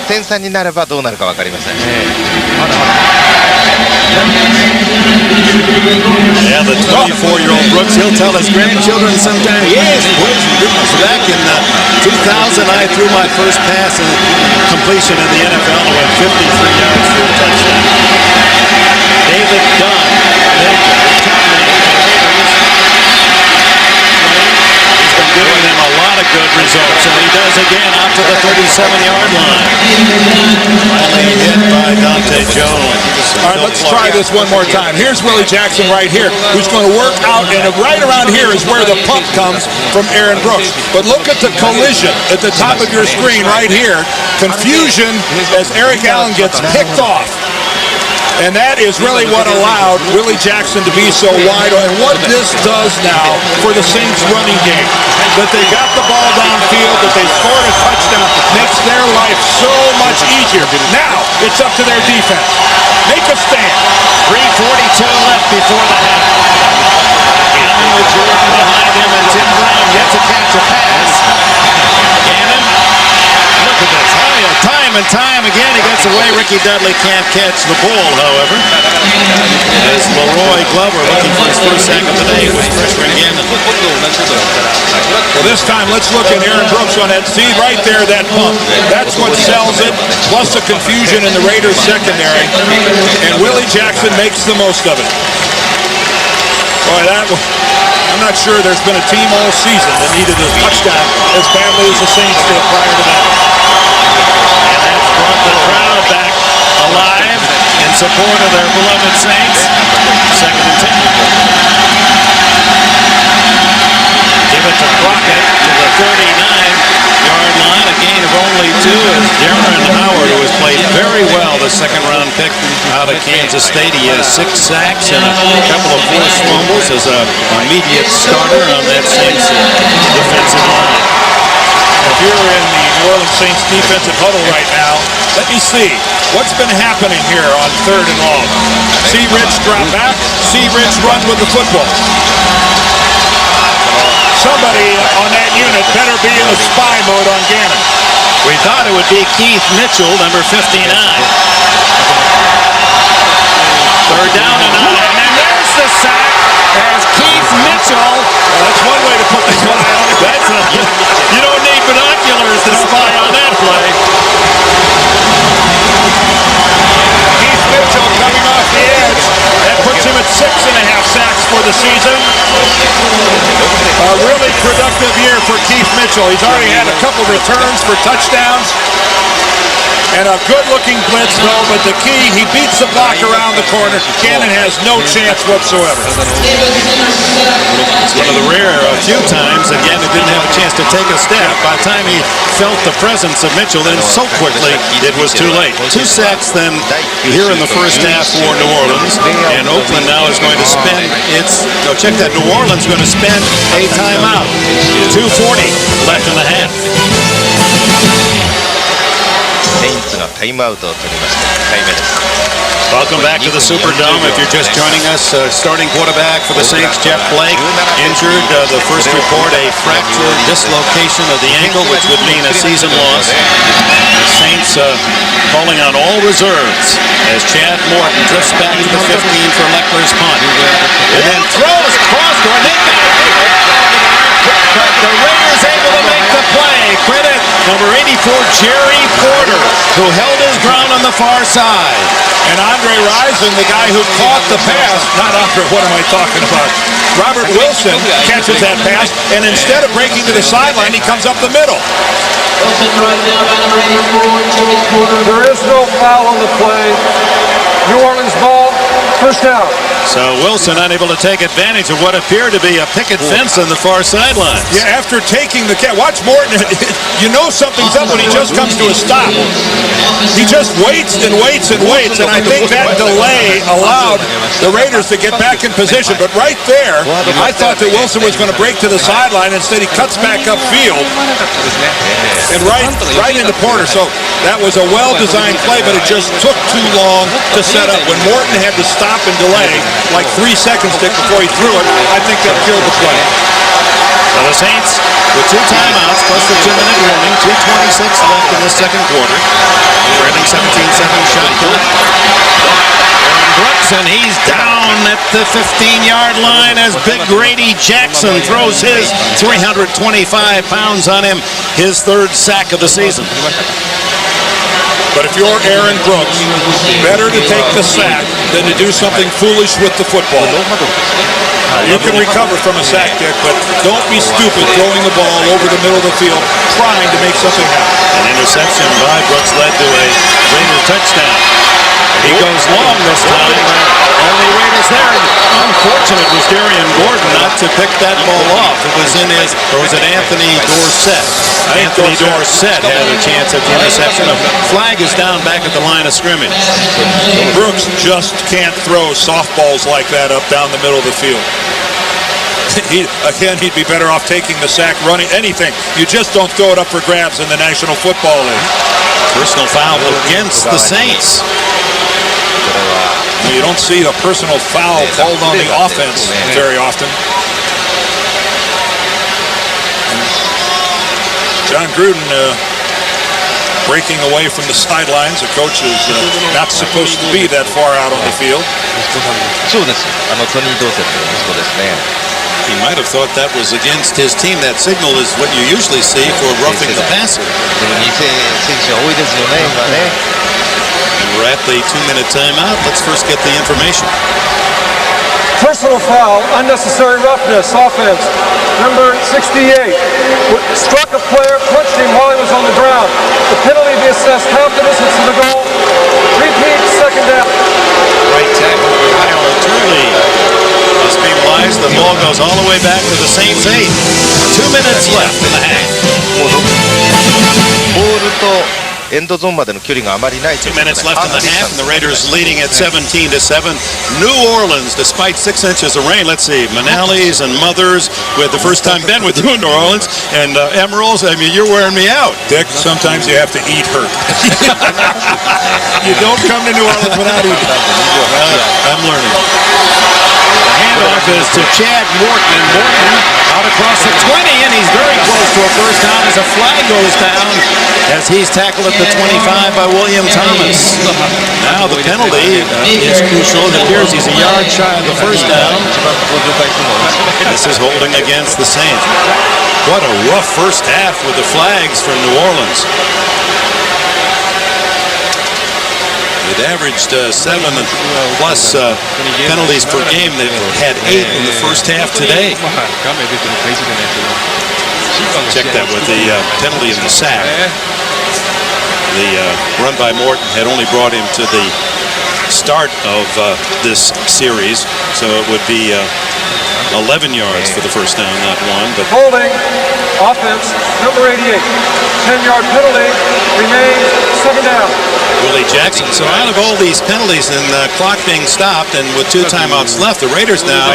10点差になればどうなるか分かりません。Yeah, the 24-year-old Brooks, he'll tell his grandchildren sometime, yes, boys and girls, back in 2000, I threw my first pass and completion in the NFL and went 53 yards for a touchdown. David Dunn, giving them a lot of good results, and he does again out to the 37-yard line. Finally hit by Dante Jones. All right, let's try this one more time. Here's Willie Jackson right here, who's going to work out, and right around here is where the pump comes from Aaron Brooks. But look at the collision at the top of your screen right here. Confusion as Eric Allen gets picked off. And that is really what allowed Willie Jackson to be so wide. And what this does now for the Saints running game, that they got the ball downfield, that they scored a touchdown, makes their life so much easier. Now it's up to their defense. Make a stand. 3:42 left before the half. Gannon with Jordan behind him and Tim Brown yet to catch a pass. Gannon, look at this. Time and time again he gets away. Ricky Dudley can't catch the ball, however. As Leroy Glover looking for his first sack of the day with freshman Gannon. Well, this time let's look at Aaron Brooks on that. See right there, that pump. That's what sells it, plus the confusion in the Raiders secondary. And Willie Jackson makes the most of it. Boy, I'm not sure there's been a team all season that needed a touchdown as badly as the Saints did prior to that. And that's brought the crowd back alive in support of their beloved Saints. 2nd and 10. Give it to Crockett to the 39-yard line. A gain of only 2 as Darren Howard, who has played very well, the second-round pick out of Kansas State. He has 6 sacks and a couple of forced fumbles as an immediate starter on that Saints defensive line. If you're in the New Orleans Saints defensive huddle right now, let me see what's been happening here on 3rd and long. See Rich drop back, see Rich run with the football. Somebody on that unit better be in the spy mode on Gannon. We thought it would be Keith Mitchell, number 59. 3rd productive year for Keith Mitchell. He's already had a couple returns for touchdowns. And a good-looking blitz, though, but the key, he beats the block around the corner. Cannon has no chance whatsoever. It's one of the rare few times, again, it didn't have a chance to take a step. By the time he felt the presence of Mitchell, then so quickly, it was too late. 2 sacks then here in the first half for New Orleans. And Oakland now is going to spend check that, New Orleans going to spend a timeout. 2:40 left in the half. セインツがタイムアウトを取りました。1回目です。 Welcome back to the Superdome. If you're just joining us, starting quarterback for the Saints, Jeff Blake, injured. The first report, a fractured dislocation of the ankle, which would mean a season loss. The Saints calling on all reserves as Chad Morton drifts back to the 15 for Leckler's punt. And then throws across the The Raiders able to make the play. Credit number 84, Jerry Porter, who held his ground on the far side. And Andre Rison, the guy who caught the pass, not Andre, what am I talking about? Robert Wilson catches that pass, and instead of breaking to the sideline, he comes up the middle. There is no foul on the play. New Orleans ball, first down. So Wilson unable to take advantage of what appeared to be a picket fence on the far sideline. Yeah, after taking the catch, watch Morton. You know something's up when he just comes to a stop. He just waits and waits and waits, and I think that delay allowed the Raiders to get back in position. But right there, I thought that Wilson was going to break to the sideline. Instead, he cuts back upfield and right into Porter. So that was a well-designed play, but it just took too long to set up. When Morton had to stop and delay, like 3 seconds before he threw it, I think that killed the play. So the Saints with 2 timeouts plus the 2-minute warning, 2:26 left in the second quarter. Trailing 17-7 shotgun. Aaron Brooks, and he's down at the 15-yard line as Big Grady Jackson throws his 325 pounds on him, his 3rd sack of the season. But if you're Aaron Brooks, better to take the sack than to do something foolish with the football. You can recover from a sack, Dick, but don't be stupid throwing the ball over the middle of the field trying to make something happen. An interception by Brooks led to a Raider touchdown. He goes long this time, but only Raiders there. Unfortunate was Darian Gordon not to pick that ball off. It was in his, or was it Anthony Dorsett? Anthony Dorsett had a chance at the interception. A flag is down back at the line of scrimmage. Brooks just can't throw softballs like that up down the middle of the field. He'd be better off taking the sack, running, anything. You just don't throw it up for grabs in the National Football League. Personal foul against the Saints. You don't see a personal foul called on the offense very often. John Gruden breaking away from the sidelines. The coach is not supposed to be that far out on the field. He might have thought that was against his team. That signal is what you usually see for roughing the passer. We're at the 2-minute timeout. Let's first get the information. Personal foul, unnecessary roughness, offense. Number 68 struck a player, punched him while he was on the ground. The penalty be assessed half the distance to the goal. Repeat, second down. Right tackle, Kyle Turley is penalized. The ball goes all the way back to the Saints 8. 2 minutes left in the half. エンドゾーンまでの距離があまりないという 2 minutes left in the half, and the Raiders leading at 17-7. New Orleans, despite 6 inches of rain. Let's see, Manally's and Mothers with the first time been with you in New Orleans, and Emeralds. I mean, you're wearing me out. Dick, sometimes you have to eat hurt. You don't come to New Orleans without eating. I'm learning. The handoff is to Chad Morton, and Morton out across the 20, and he's very close to a first down as a flag goes down as he's tackled at the 25 by William Thomas. Now the penalty is crucial. It appears he's a yard shy of the first down. This is holding against the Saints. What a rough first half with the flags from New Orleans. It averaged 7+ penalties per game. They've had 8 in the first half today. Check that with the penalty in the sack. The run by Morton had only brought him to the start of this series, so it would be 11 yards for the first down, not 1. But Holding, offense, number 88. 10-yard penalty, remains 2nd down. Willie Jackson. So out of all these penalties and the clock being stopped and with 2 timeouts left, the Raiders now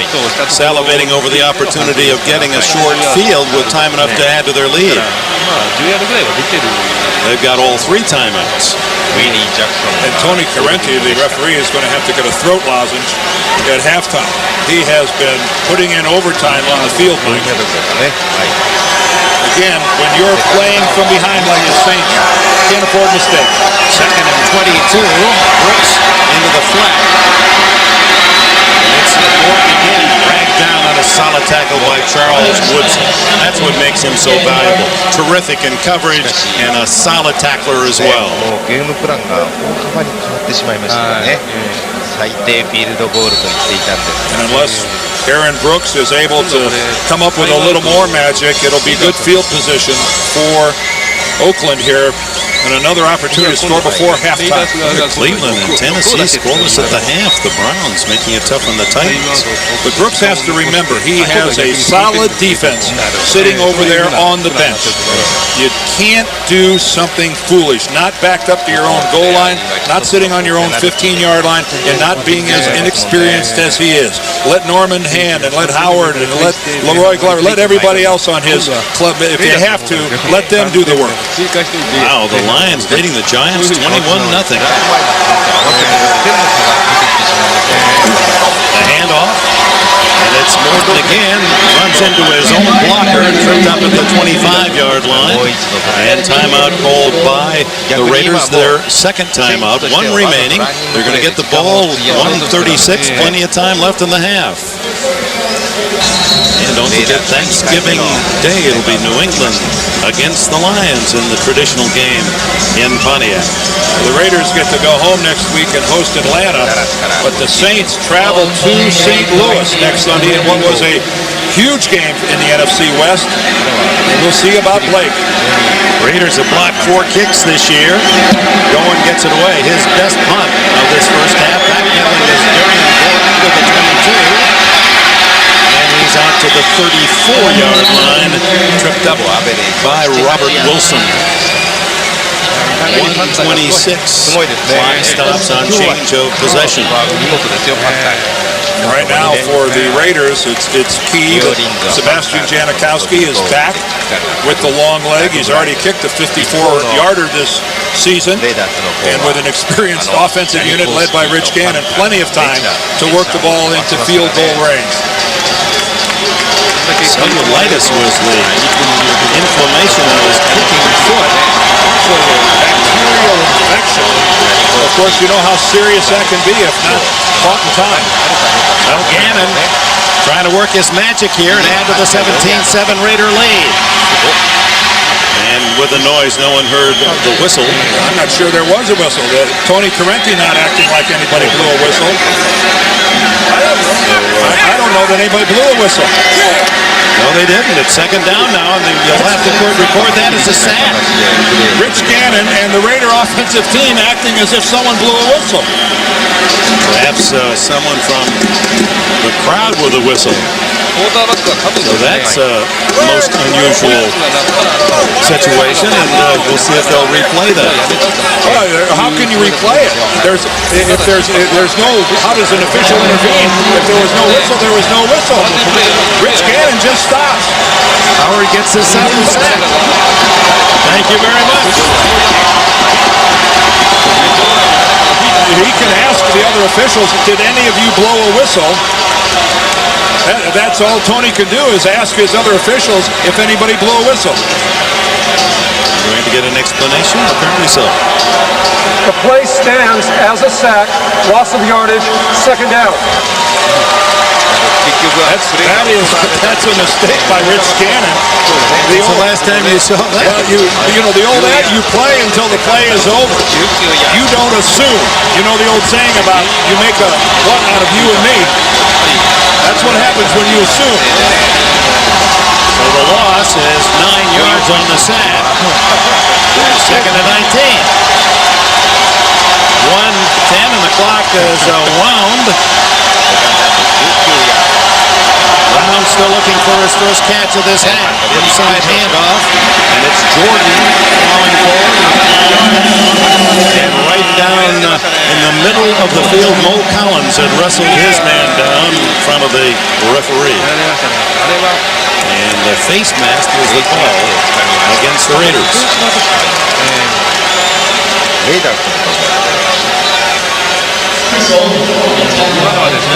salivating over the opportunity of getting a short field with time enough to add to their lead. They've got all 3 timeouts. And Tony Correnti, the referee, is going to have to get a throat lozenge at halftime. He has been putting in overtime on the field, Mike. Again, when you're playing from behind like the Saints, can't afford mistakes. 2nd and 22. Brooks into the flat. It's Morton again, dragged down on a solid tackle by Charles Woodson. That's what makes him so valuable. Terrific in coverage and a solid tackler as well. And unless Aaron Brooks is able to come up with a little more magic, it'll be good field position for Oakland here. And another opportunity to score before halftime. Cleveland and Tennessee scoreless at the half. The Browns making it tough on the Titans. But Brooks has to remember, he has a solid defense sitting over there on the bench. You can't do something foolish, not backed up to your own goal line, not sitting on your own 15-yard line, and not being as inexperienced as he is. Let Norman Hand and let Howard and let Leroy Glover, let everybody else on his club, if you have to, let them do the work. Wow, the Lions leading the Giants 21-0. The handoff, and it's Morton again, runs into his own blocker and tripped up at the 25-yard line. And timeout called by the Raiders, their 2nd timeout. 1 remaining. They're going to get the ball, 1:36, plenty of time left in the half. And don't forget Thanksgiving Day, it'll be New England against the Lions in the traditional game in Pontiac. The Raiders get to go home next week and host Atlanta, but the Saints travel to St. Louis next Sunday in what was a huge game in the NFC West. We'll see about Blake. Raiders have blocked 4 kicks this year. Goin gets it away. His best punt of this first half. Backpedaling is Darian Gordon to the 22. He's out to the 34-yard line, tripped up by Robert Wilson. 1:26. Clock stops on change of possession. Right now for the Raiders, it's key that Sebastian Janikowski is back with the long leg. He's already kicked a 54-yarder this season, and with an experienced offensive unit led by Rich Gannon, plenty of time to work the ball into field goal range. Cellulitis was the inflammation of his kicking foot. Bacterial infection. Of course, you know how serious that can be if not caught in time. Well, Gannon trying to work his magic here and add to the 17-7 Raider lead. And with the noise, no one heard the whistle. I'm not sure there was a whistle. Tony Correnti not acting like anybody blew a whistle. I don't know that anybody blew a whistle. No, they didn't. It's 2nd down now, and you'll have to record that as a sack. Rich Gannon and the Raider offensive team acting as if someone blew a whistle. Perhaps someone from the crowd with a whistle. So that's a most unusual situation, and we'll see if they'll replay that. How can you replay it? There's no. How does an official intervene? If there was no whistle, there was no whistle. Rich Gannon just stops. Howard gets his 7th sack. Thank you very much. He can ask the other officials, did any of you blow a whistle? That's all Tony can do is ask his other officials if anybody blew a whistle. Going to get an explanation? Apparently so. The play stands as a sack, loss of yardage, 2nd down. That's a mistake by Rich Gannon. That's the last time you saw that. Well, you know the old ad, you play until the play is over. You don't assume. You know the old saying about you make a what out of you and me. That's what happens when you assume. So the loss is 9 yards on the sack. Second and 19. 1:10 and the clock is wound. Brown still looking for his first catch of this half. Inside handoff, and it's Jordan falling forward. And right down in the middle of the field, Mo Collins had wrestled his man down in front of the referee. And the face mask was the call against the Raiders. 今のはですね、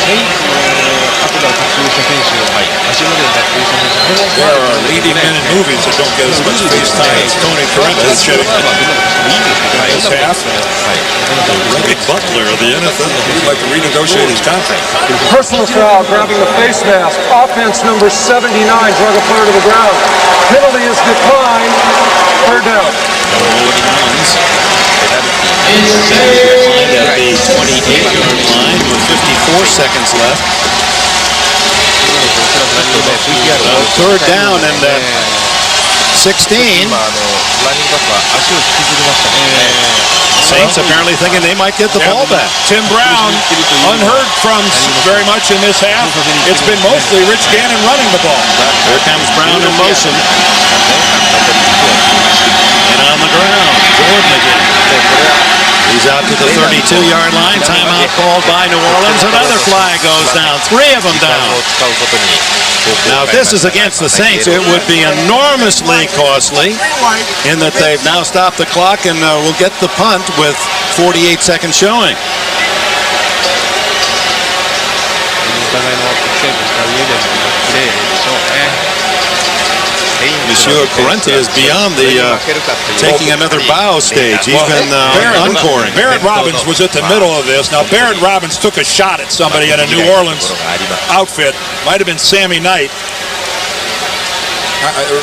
セインツの後から途中した選手、足元で脱臼した選手、 There are 80 minute movies that don't get as much face time as Tony Correntes getting this half. Reggie Butler of the NFL. He'd like to renegotiate his contract. Personal foul, grabbing the face mask. Offense number 79, drug a player to the ground. Penalty is declined. Third down. At the 28-yard line with 54 seconds left. Third down and 16. Saints apparently thinking they might get the ball back. Tim Brown, unheard from very much in this half. It's been mostly Rich Gannon running the ball. Here comes Brown in motion. And on the ground, Jordan again. He's out to the 32-yard line. Timeout called by New Orleans. Another flag goes down. 3 of them down. Now, if this is against the Saints, it would be enormously costly in that they've now stopped the clock and will get the punt with 48 seconds showing. Monsieur Corrente is beyond the taking another bow stage. He's been uncoring. Barrett Robbins was at the middle of this. Now, Barrett Robbins took a shot at somebody in a New Orleans outfit. Might have been Sammy Knight.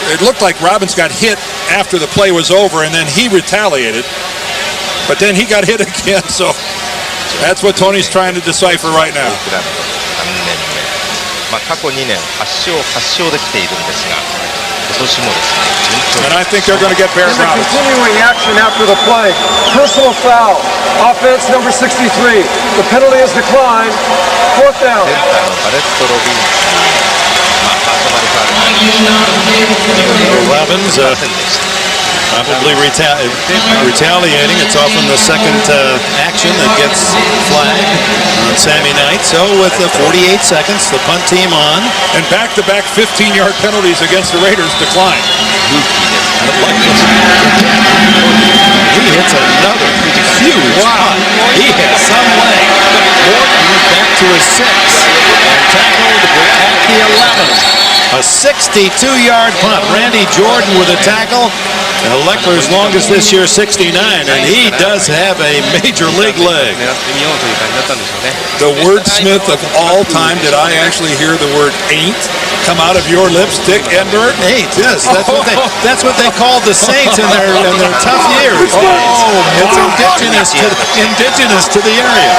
It looked like Robbins got hit after the play was over, and then he retaliated. But then he got hit again, so that's what Tony's trying to decipher right now. 過去2年8勝できているんですが、今年もですね。 And I think they're going to get Barrett Robbins. Continuing action after the play. Personal foul. Offense number 63. The penalty is declined. Fourth down. センターのバレット・ロビンスに、パーソナルファウル Robbins probably retaliating. It's often the second action that gets flagged on Sammy Knight. So with 48 seconds, the punt team on. And back-to-back 15-yard penalties against the Raiders decline. He hits another huge punt. He has some leg. Morton back to his 6 and tackled at the 11. A 62-yard punt. Randy Jordan with a tackle. And Leckler's longest this year, 69, and he does have a major league leg. The wordsmith of all time, did I actually hear the word ain't come out of your lips, Dick Enberg? Ain't, yes. That's what they called the Saints in their tough years. Oh, it's indigenous to the area.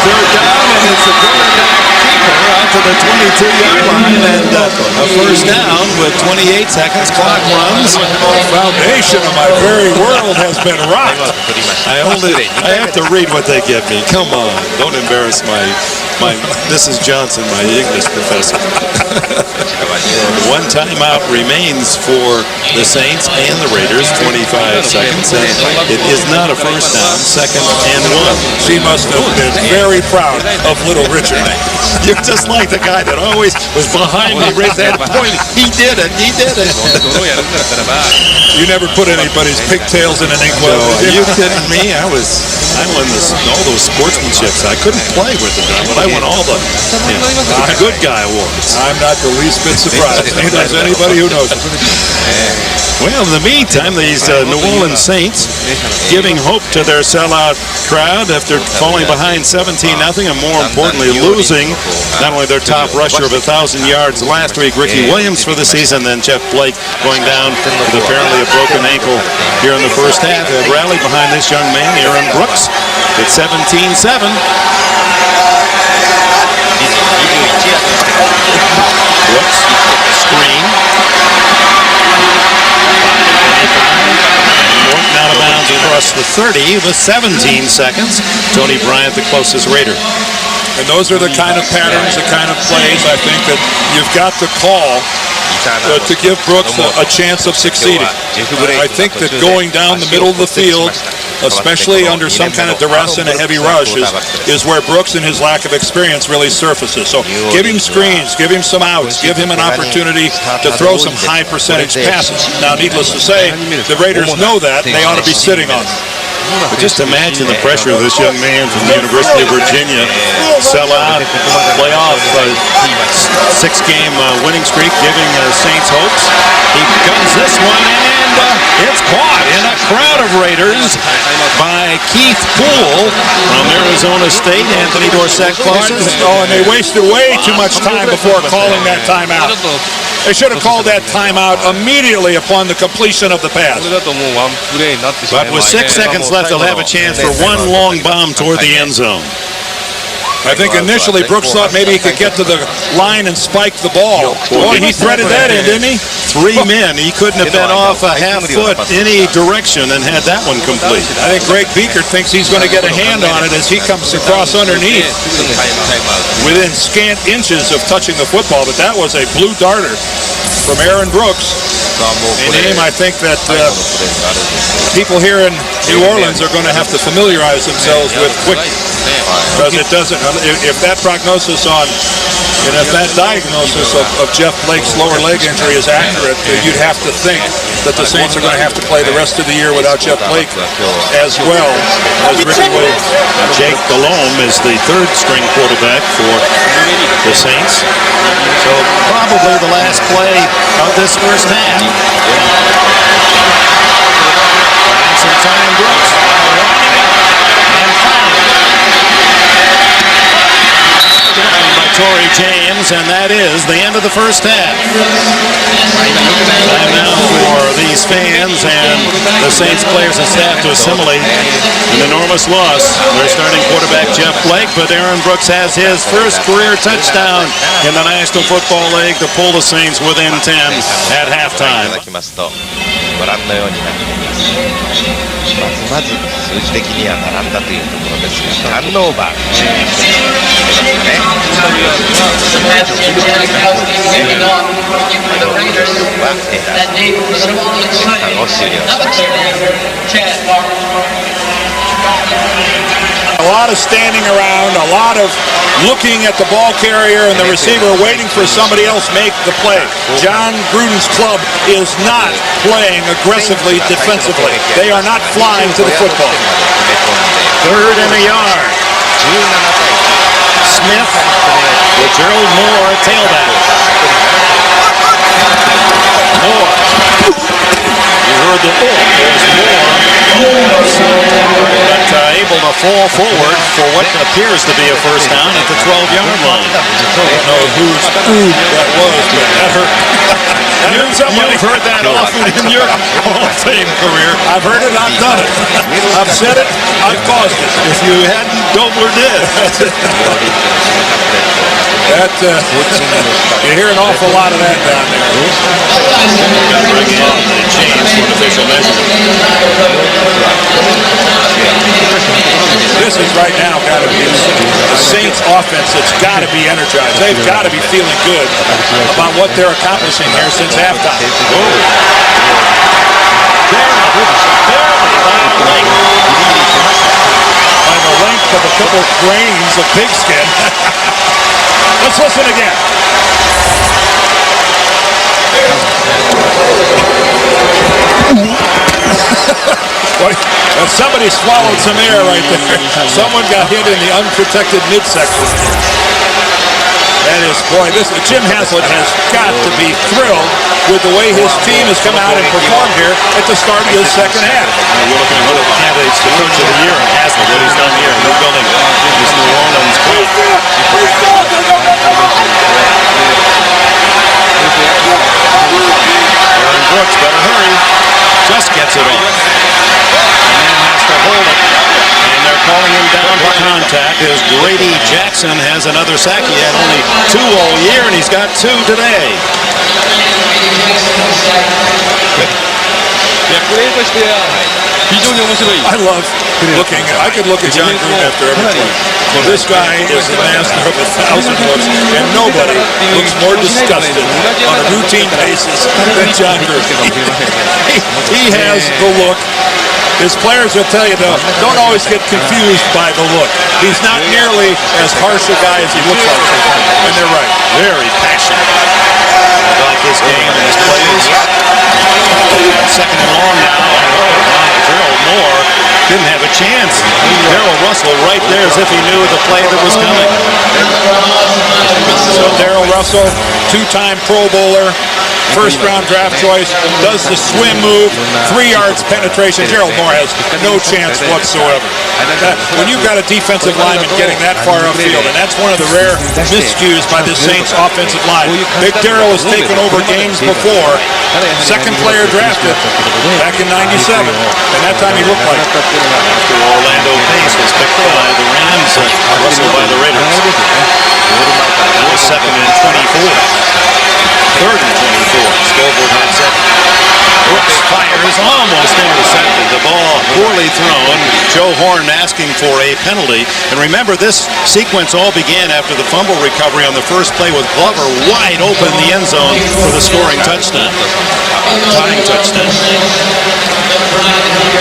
Third down, and it's a quarterback keeper out to the 22-yard line, and a first down with 28 seconds. Clock runs. The foundation of my very world has been rocked. I have to read what they give me. Come on, don't embarrass my Mrs. Johnson, my English professor. One timeout remains for the Saints and the Raiders, 25 seconds, and it is not a first down, second and 1. She must have been very proud of little Richard. You're just like the guy that always was behind me, raised that point. He did it. You never put anybody's pigtails in an inkwell. Are you kidding me? I was I won all those sportsmanships. I couldn't play with it, but I won all the good guy awards. I'm not the least bit surprised. Neither is anybody who knows it. Well, in the meantime, these New Orleans Saints giving hope to their sellout crowd after falling behind 17-0 and more importantly losing not only their top rusher of 1,000 yards last week, Ricky Williams, for the season, then Jeff Blake going down with apparently a broken ankle here in the first half. They rallied behind this young man, Aaron Brooks, at 17-7. Brooks, screen. Morton out of bounds across the 30 with 17 seconds. Tony Bryant, the closest Raider. And those are the kind of patterns, the kind of plays I think that you've got to call to give Brooks a chance of succeeding. I think that going down the middle of the field, especially under some kind of duress and a heavy rush, is where Brooks and his lack of experience really surfaces. So give him screens, give him some outs, give him an opportunity to throw some high percentage passes. Now, needless to say, the Raiders know that, and they ought to be sitting on it. But just imagine the pressure of this young man from the University of Virginia. Sell out, playoff, six-game winning streak, giving Saints hopes. He guns this one, and it's caught in a crowd of Raiders by Keith Poole from Arizona State. Anthony Dorsett closes. Oh, and they wasted way too much time before calling that timeout. They should have called that timeout immediately upon the completion of the pass. But with 6 seconds left, they'll have a chance for one long bomb toward the end zone. I think initially Brooks thought maybe he could get to the line and spike the ball. Boy, he threaded that in, didn't he? Three men. He couldn't have been off a half foot any direction and had that one complete. I think Greg Beaker thinks he's going to get a hand on it as he comes across underneath within scant inches of touching the football. But that was a blue darter from Aaron Brooks. A name I think that people here in New Orleans are going to have to familiarize themselves with quickly. Because it doesn't, if that prognosis and if that diagnosis of Jeff Blake's lower leg injury is accurate, you'd have to think that the Saints are going to have to play the rest of the year without Jeff Blake as well as Ricky Williams. Jake Delhomme is the third string quarterback for the Saints. So probably the last play of this first half. Some time, Brooks. Torrey James, and that is the end of the first half. Time now for these fans and the Saints players and staff to assimilate an enormous loss. Their starting quarterback, Jeff Blake, but Aaron Brooks has his first career touchdown in the National Football League to pull the Saints within 10 at halftime. ご覧のようになっています。まず数字的には並んだというところですが、ターンオーバーA lot of standing around, a lot of looking at the ball carrier and the receiver waiting for somebody else make the play. John Gruden's club is not playing aggressively defensively. They are not flying to the football. Third and a yard. Smith with Gerald Moore at tailback. Moore. You heard the there's Moore. But able to fall forward for what appears to be a first down at the 12-yard line. I don't know whose that was, but that hurt. You've heard that often in your Hall of Fame career. I've heard it, I've done it. I've said it, I've caused it. If you hadn't, Dobler did. You hear an awful lot of that down there. Got to bring in James for an official measurement. This is right now got to be the Saints offense that's got to be energized. They've got to be feeling good about what they're accomplishing here since halftime. By the length of a couple grains of pigskin. Let's listen again. What? Somebody swallowed some air right there. Someone got hit in the unprotected midsection. That is, boy, Jim Haslett has got to be thrilled with the way his team has come out and performed here at the start of this second half. We're looking at one of the candidates to Coach of the Year in Haslett, what he's done here in rebuilding this New Orleans club. Aaron Brooks better hurry. Just gets it off. And then has to hold it. And they're calling him down for contact as Grady Jackson has another sack. He had only 2 all year, and he's got 2 today. プレーとしては非常に面白い。 I love looking. I could look at John Gruden after every play. Well, this guy is the master of 1,000 looks, and nobody looks more disgusted on a routine basis than John Gruden. He has the look. His players will tell you, though, don't always get confused by the look. He's not nearly as harsh a guy as he looks like sometimes, and they're right. Very passionate about this game and his plays. Second and long now. Gerald Moore didn't have a chance. Darrell Russell right there as if he knew the play that was coming. So Darrell Russell, 2-time Pro Bowler, first-round draft choice, does the swim move, 3 yards penetration. Gerald Moore has no chance whatsoever. When you've got a defensive lineman getting that far upfield, and that's one of the rare miscues by this Saints offensive line. Big Darrell has taken over games before. Second player drafted back in '97, and that time he looked like it. After Orlando Pace was picked by the Rams, Russell by the Raiders. That was 2nd and 24. 3rd and 24. Scoreboard had 7. Brooks fires, almost intercepted. The ball poorly thrown. Joe Horn asking for a penalty. And remember, this sequence all began after the fumble recovery on the first play with Glover wide open in the end zone for the scoring touchdown. Tying touchdown.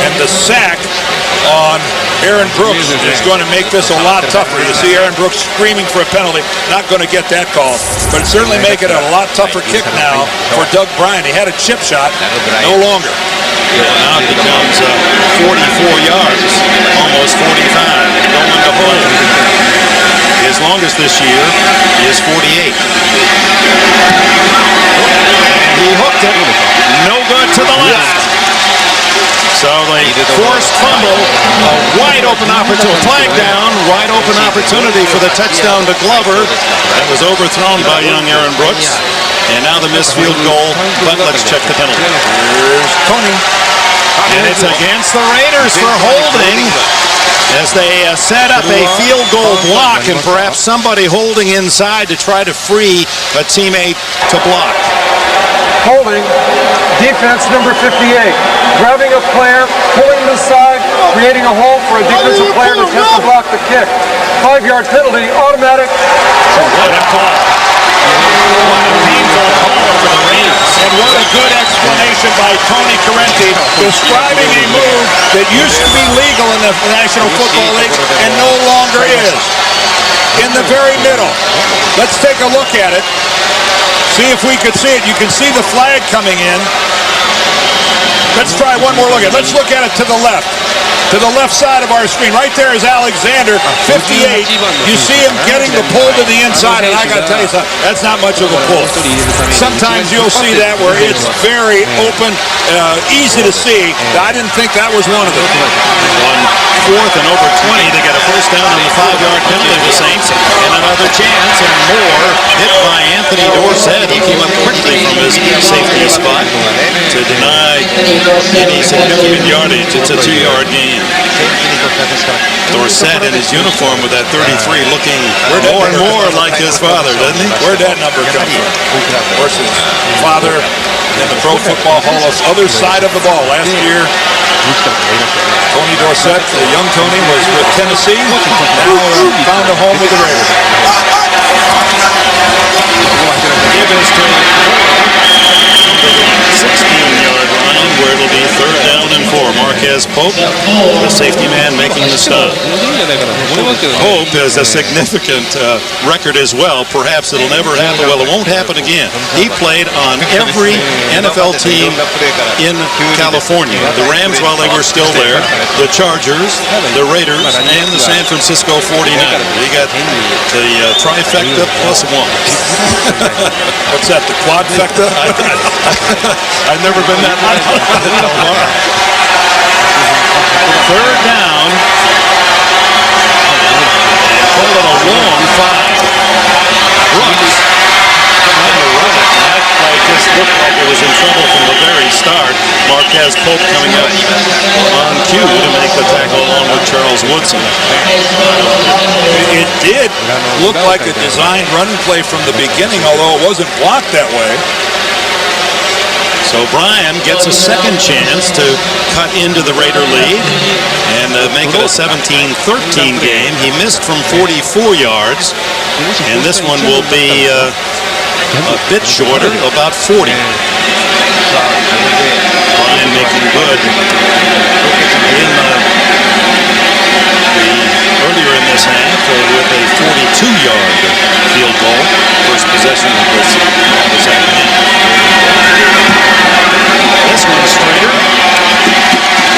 And the sack on Aaron Brooks is going to make this a lot tougher. You see Aaron Brooks screaming for a penalty, not going to get that call. But it certainly make it a lot tougher kick now for Doug Bryant. He had a chip shot, no longer. Now it becomes 44 yards, almost 45, going to hold. His longest this year is 48. And he hooked it, no good to the left. So the forced fumble, a wide open opportunity, flag down, wide open opportunity for the touchdown to Glover. That was overthrown by young Aaron Brooks. And now the missed field goal, but let's check the penalty. Here's Tony. And it's against the Raiders for holding as they set up a field goal block and perhaps somebody holding inside to try to free a teammate to block. Holding, defense number 58. Grabbing a player, pulling him aside, creating a hole for a defensive player to attempt to block the kick. 5-yard penalty, automatic. What a call. What a painful call for the Raiders. And what a good explanation by Tony Correnti, describing a move that used to be legal in the National Football League and no longer is. In the very middle. Let's take a look at it. See if we could see it. You can see the flag coming in. Let's try one more look at it. Let's look at it to the left. To the left side of our screen. Right there is Alexander, 58. You see him getting the pull to the inside, and I got to tell you something, that's not much of a pull. Sometimes you'll see that where it's very open, easy to see. I didn't think that was one of them. On 4th and over 20 to get a first down on the 5-yard penalty, the Saints, and another chance, and more hit by Anthony Dorsett. He came up quickly from his safety spot to deny any significant yardage. It's a 2-yard gain. Dorsett in his uniform with that 33 looking more and more like his father, doesn't he? Where'd that number come from? Of course, his father in the Pro Football Hall of other side of the ball. Last year, Tony Dorsett, the young Tony, was with Tennessee. Now found a home with the Raiders. Give us to 16-yard line. where it'll be 3rd down and 4. Marquez Pope, the safety man, making the stop. Pope has a significant record as well. Perhaps it'll never happen. Well, it won't happen again. He played on every NFL team in California. The Rams while they were still there, the Chargers, the Raiders, and the San Francisco 49ers. He got the trifecta plus one. What's that, the quadfecta? I've never been that lucky. 3rd down. And call it a long 5. Brooks trying to run it. And that play just looked like it was in trouble from the very start. Marquez Pope coming up on cue to make the tackle along with Charles Woodson. It did look like a designed running play from the beginning, although it wasn't blocked that way. So Brian gets a second chance to cut into the Raider lead and make it a 17-13 game. He missed from 44 yards, and this one will be a bit shorter, about 40. Brian making good in earlier in this half with a 42-yard field goal. First possession of the second half. This one's straighter.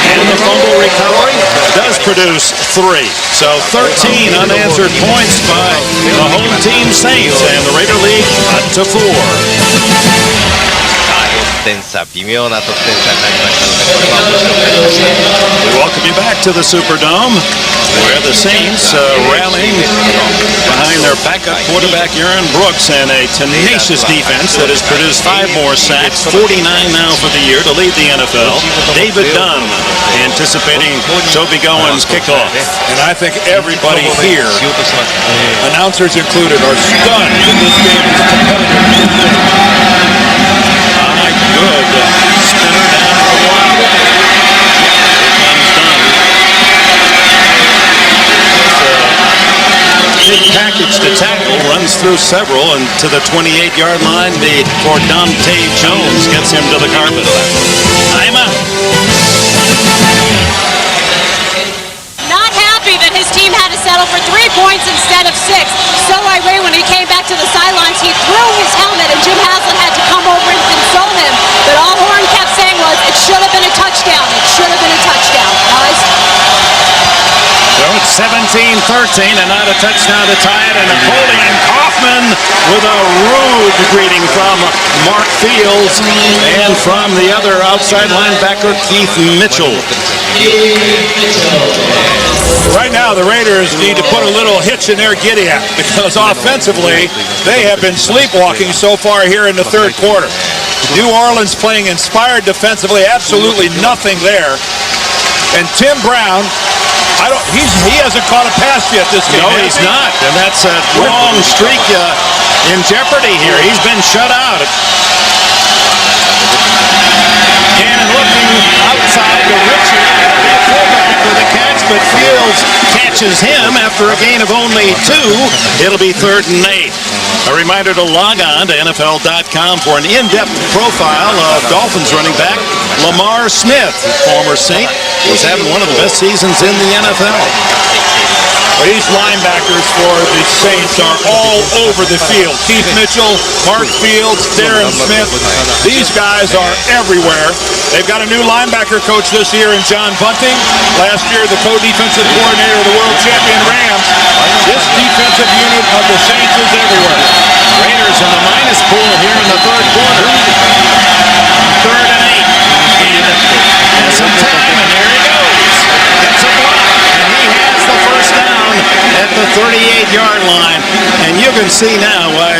And the fumble recovery does produce 3. So 13 unanswered points by the home team Saints, and the Raider lead cut to 4. 4点差、微妙な得点差になりましたので、これは面白くなりました。 We welcome you back to the Superdome, where the Saints rallying behind their backup quarterback Aaron Brooks and a tenacious defense that has produced 5 more sacks, 49 now for the year to lead the NFL. David Dunn anticipating Toby Gowen's kickoff. And I think everybody here, announcers included, are stunned that this game is competitive. Good spinner down for 1. Here comes Dunn. Big package to tackle, runs through several, and to the 28-yard line for Dante Jones gets him to the carpet. I'm up. Not happy that his team had to settle for 3 points instead of 6. So irate when he came back to the sidelines, he threw his helmet and Jim Haslett had to come over and console him. But all Horn kept saying was, it should have been a touchdown. It should have been a touchdown, guys. So it's 17-13 and not a touchdown to tie it. And Napoleon Kaufman with a rude greeting from Mark Fields and from the other outside linebacker, Keith Mitchell. Right now, the Raiders need to put a little hitch in their giddy-up because offensively, they have been sleepwalking so far here in the 3rd quarter. New Orleans playing inspired defensively, absolutely nothing there. And Tim Brown, he hasn't caught a pass yet this game. No, he's not. And that's a long streak in jeopardy here. He's been shut out. Gannon looking outside to Richard. Fullback with a catch, but Fields catches him after a gain of only 2. It'll be 3rd and 8. A reminder to log on to NFL.com for an in-depth profile of Dolphins running back Lamar Smith. Former Saint was having one of the best seasons in the NFL. These linebackers for the Saints are all over the field. Keith Mitchell, Mark Fields, Darren Smith. These guys are everywhere. They've got a new linebacker coach this year in John Bunting. Last year, the co-defensive coordinator of the world champion Rams. This defensive unit of the Saints is everywhere. Raiders in the minus pool here in the 3rd quarter. 3rd and 8. And some time, and there he goes. Gets a block, and he has the first down at the 38-yard line. And you can see now why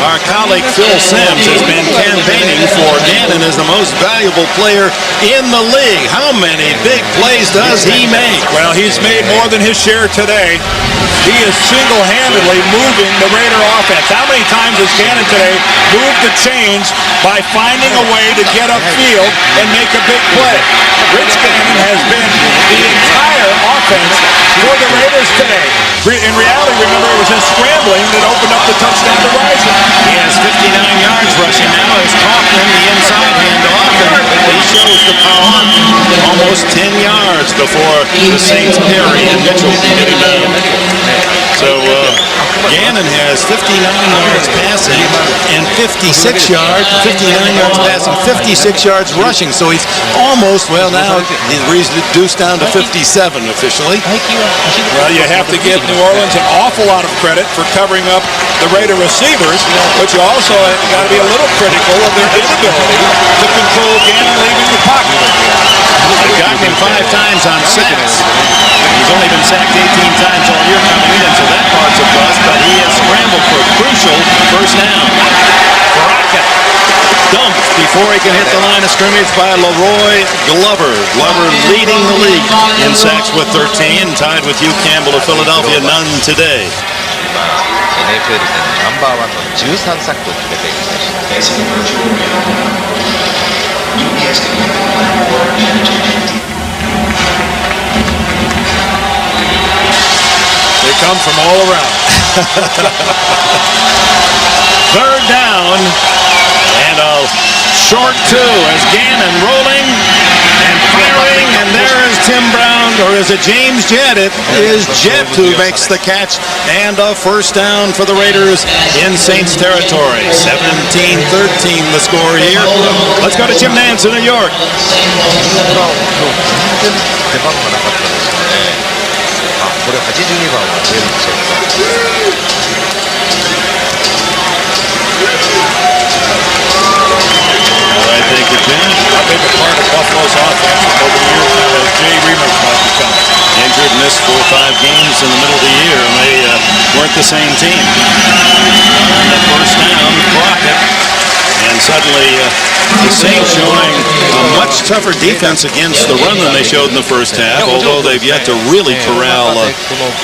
our colleague Phil Simms has been campaigning for Gannon as the most valuable player in the league. How many big plays does he make? Well, he's made more than his share today. He is single-handedly moving the Raider offense. How many times has Gannon today moved the chains by finding a way to get upfield and make a big play? Rich Gannon has been the entire offense for the Raiders today. In reality, remember, it was his scrambling that opened up the touchdown to Rising. He has 59 yards rushing now as Kaufman, the inside handoff, and he shows the power almost 10 yards before the Saints Perry and Mitchell can get him down. So Gannon has 59 yards passing and 59 yards passing, 56 yards rushing. So he's almost, well, now he's reduced down to 57 officially. Well, you have to give New Orleans an awful lot of credit for covering up the Raider receivers, but you also got to be a little critical of their inability to control Gannon leaving the pocket. They've gotten him 5 times on sacks. He's only been sacked 18 times all year coming in, so that part's a plus, but he has scrambled for a crucial first down. Crockett dumped before he can hit the line of scrimmage by Leroy Glover. Glover leading the league in sacks with 13, tied with Hugh Campbell of Philadelphia, none today. NFL でナンバーワンの13サックを決めている選手。They come from all around. Third down and a short 2 as Gannon rolling and firing, and there is Tim Brown, or is it James Jett? It is Jett who makes the catch, and a first down for the Raiders in Saints territory. 17-13 the score here. Let's go to Jim Nance in New York. 出番がなかったですよね。これ82番は出るんでしょうか。I think it did. How big a part of Buffalo's offense over the years now has Jay Remus now become? Injured, missed 4 or 5 games in the middle of the year, and they weren't the same team. And the first down, Crockett. And suddenly the Saints showing a much tougher defense against the run than they showed in the first half, although they've yet to really corral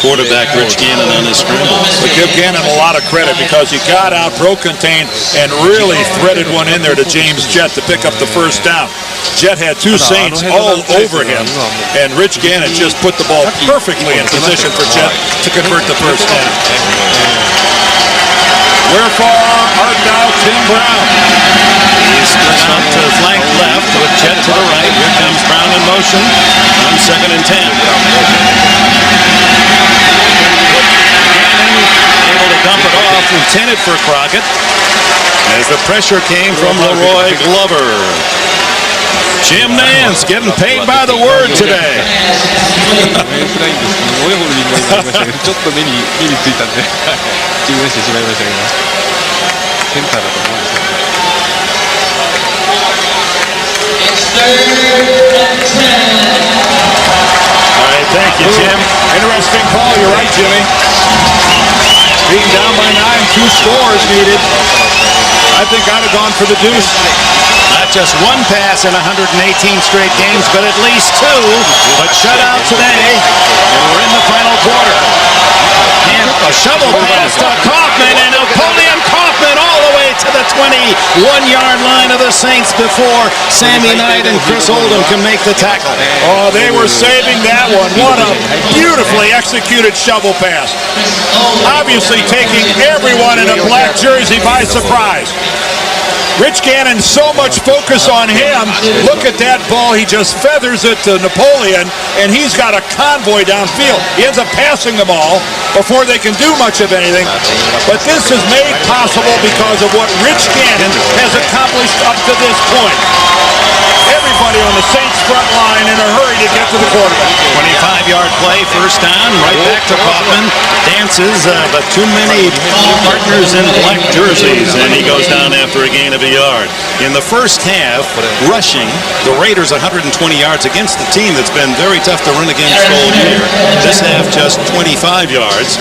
quarterback Rich Gannon on his scrambles. But give Gannon a lot of credit because he got out, broke contain, and really threaded one in there to James Jett to pick up the first down. Jett had 2 Saints all over him, and Rich Gannon just put the ball perfectly in position for Jett to convert the first down. Wherefore art thou Tim Brown? He's split out to flank left with Jett to the right. Here comes Brown in motion on 2nd and 10. Gannon able to dump it off, intended for Crockett, as the pressure came from Leroy Glover. Jim Nance getting paid by the word today. ちょっと目についたんで注文してしまいましたけど、センターだと思うんですけどね。All right, thank you, Jim. Interesting call, you're right, Jimmy. Being down by 9, 2 scores needed. I think I'd have gone for the deuce. Not just one pass in 118 straight games, but at least 2. But shut out today, and we're in the final quarter. And a shovel pass to Kaufman, and Napoleon Kaufman all the way to the 21-yard line of the Saints before Sammy Knight and Chris Oldham can make the tackle. Oh, they were saving that one. What a beautifully executed shovel pass. Obviously taking everyone in a black jersey by surprise. Rich Gannon, so much focus on him. Look at that ball. He just feathers it to Napoleon, and he's got a convoy downfield. He ends up passing them all before they can do much of anything. But this is made possible because of what Rich Gannon has accomplished up to this point. Everybody on the Saints front line in a hurry to get to the quarterback. 25-yard play, first down, right back to Kaufman. Dances, but too many partners in black jerseys, and he goes down after a gain of a yard. In the first half, rushing, the Raiders 120 yards against the team that's been very tough to run against all year. This half, just 25 yards,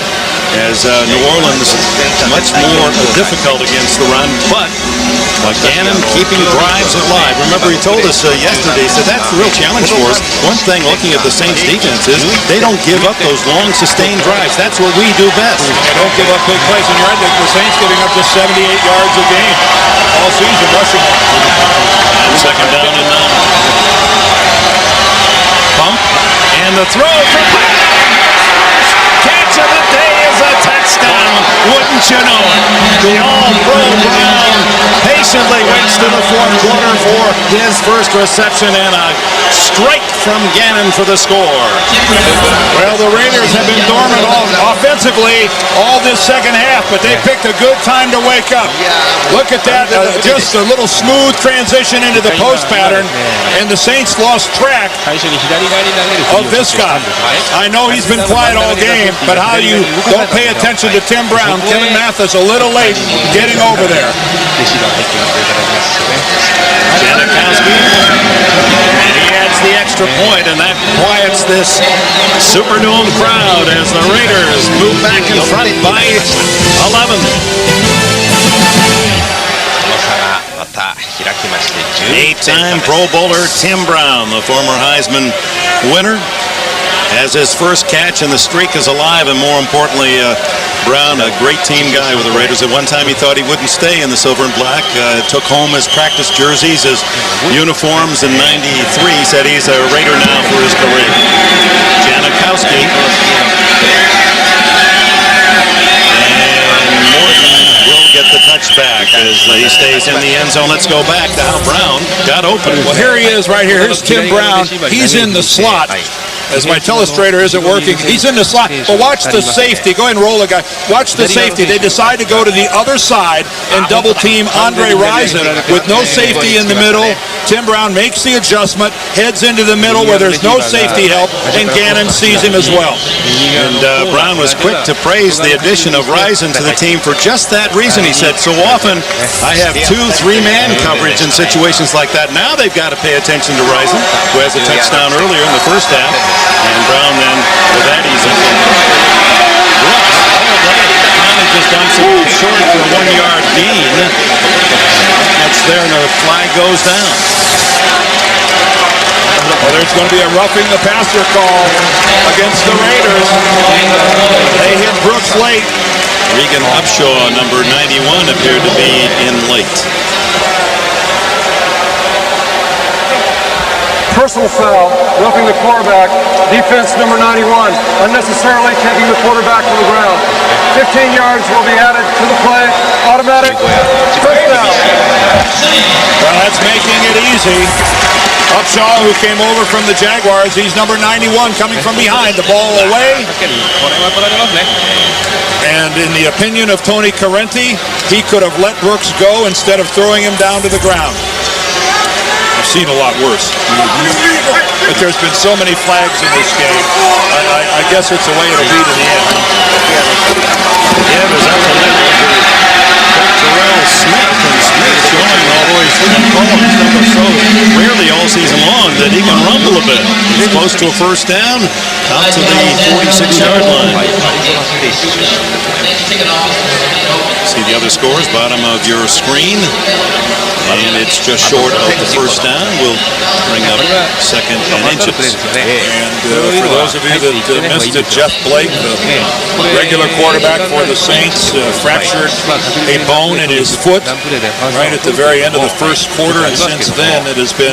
as New Orleans much more difficult against the run, but Gannon keeping drives alive. Remember, he told us yesterday, he said that's the real challenge for us. One thing looking at the Saints defense is they don't give up those long sustained drives. That's what we do best. They don't give up big plays. And you're right, the Saints giving up just 78 yards a game all season rushing. And 2nd down and 9. Pump and the throw for to catch of the day is a touchdown. Wouldn't you know it? The All-Pro Brown patiently waits to the fourth quarter for his first reception and a strike from Gannon for the score. Well, the Raiders have been dormant offensively all this second half, but they picked a good time to wake up. Look at that, just a little smooth transition into the post pattern, and the Saints lost track of this guy. I know he's been quiet all game, but how you don't pay attention to Tim Brown. Kevin Mathis a little late getting over there. Janikowski, and he adds the extra point, and that quiets this Superdome crowd as the Raiders move back in front by 11. 8-time Pro Bowler Tim Brown, the former Heisman winner, has his first catch, and the streak is alive. And more importantly, Brown, a great team guy with the Raiders. At one time, he thought he wouldn't stay in the silver and black. Took home his practice jerseys, his uniforms in '93. Said he's a Raider now for his career. Janikowski. Get the touchback as he stays in the end zone. Let's go back to how Brown got open. Well, here he is right here. Here's Tim Brown. He's in the slot. As my telestrator isn't working, he's in the slot. But watch the safety. Go ahead and roll it, guy. Watch the safety. They decide to go to the other side and double team Andre Rison with no safety in the middle. Tim Brown makes the adjustment, heads into the middle where there's no safety help, and Gannon sees him as well. And Brown was quick to praise the addition of Rison to the team for just that reason. He said, so often I have 2-3-man coverage in situations like that. Now they've got to pay attention to Rison, who has a touchdown earlier in the first half. And Brown then, with that easy. Brooks, all day, finally just on some short for a 1-yard gain. That's there, and the flag goes down. Well, there's going to be a roughing the passer call against the Raiders. They hit Brooks late. Regan Upshaw, number 91, appeared to be in late. Personal foul, roughing the quarterback, defense number 91, unnecessarily taking the quarterback to the ground. 15 yards will be added to the play, automatic, first down. Well, that's making it easy. Upshaw, who came over from the Jaguars, he's number 91 coming from behind, the ball away. And in the opinion of Tony Correnti, he could have let Brooks go instead of throwing him down to the ground. I've seen a lot worse. But there's been so many flags in this game. I guess it's the way it'll be to the end. Yeah, it was up the middle for Terrell Smith, and Smith showing all the way through the ball. He's done so rarely all season long that he can rumble a bit. He's close to a first down, out to the 46-yard line. See the other scores, bottom of your screen. And it's just short of the first down. We'll bring up second and inches. And for those of you that missed it, Jeff Blake, the regular quarterback for the Saints, fractured a bone in his foot right at the very end of the first quarter. And since then, it has been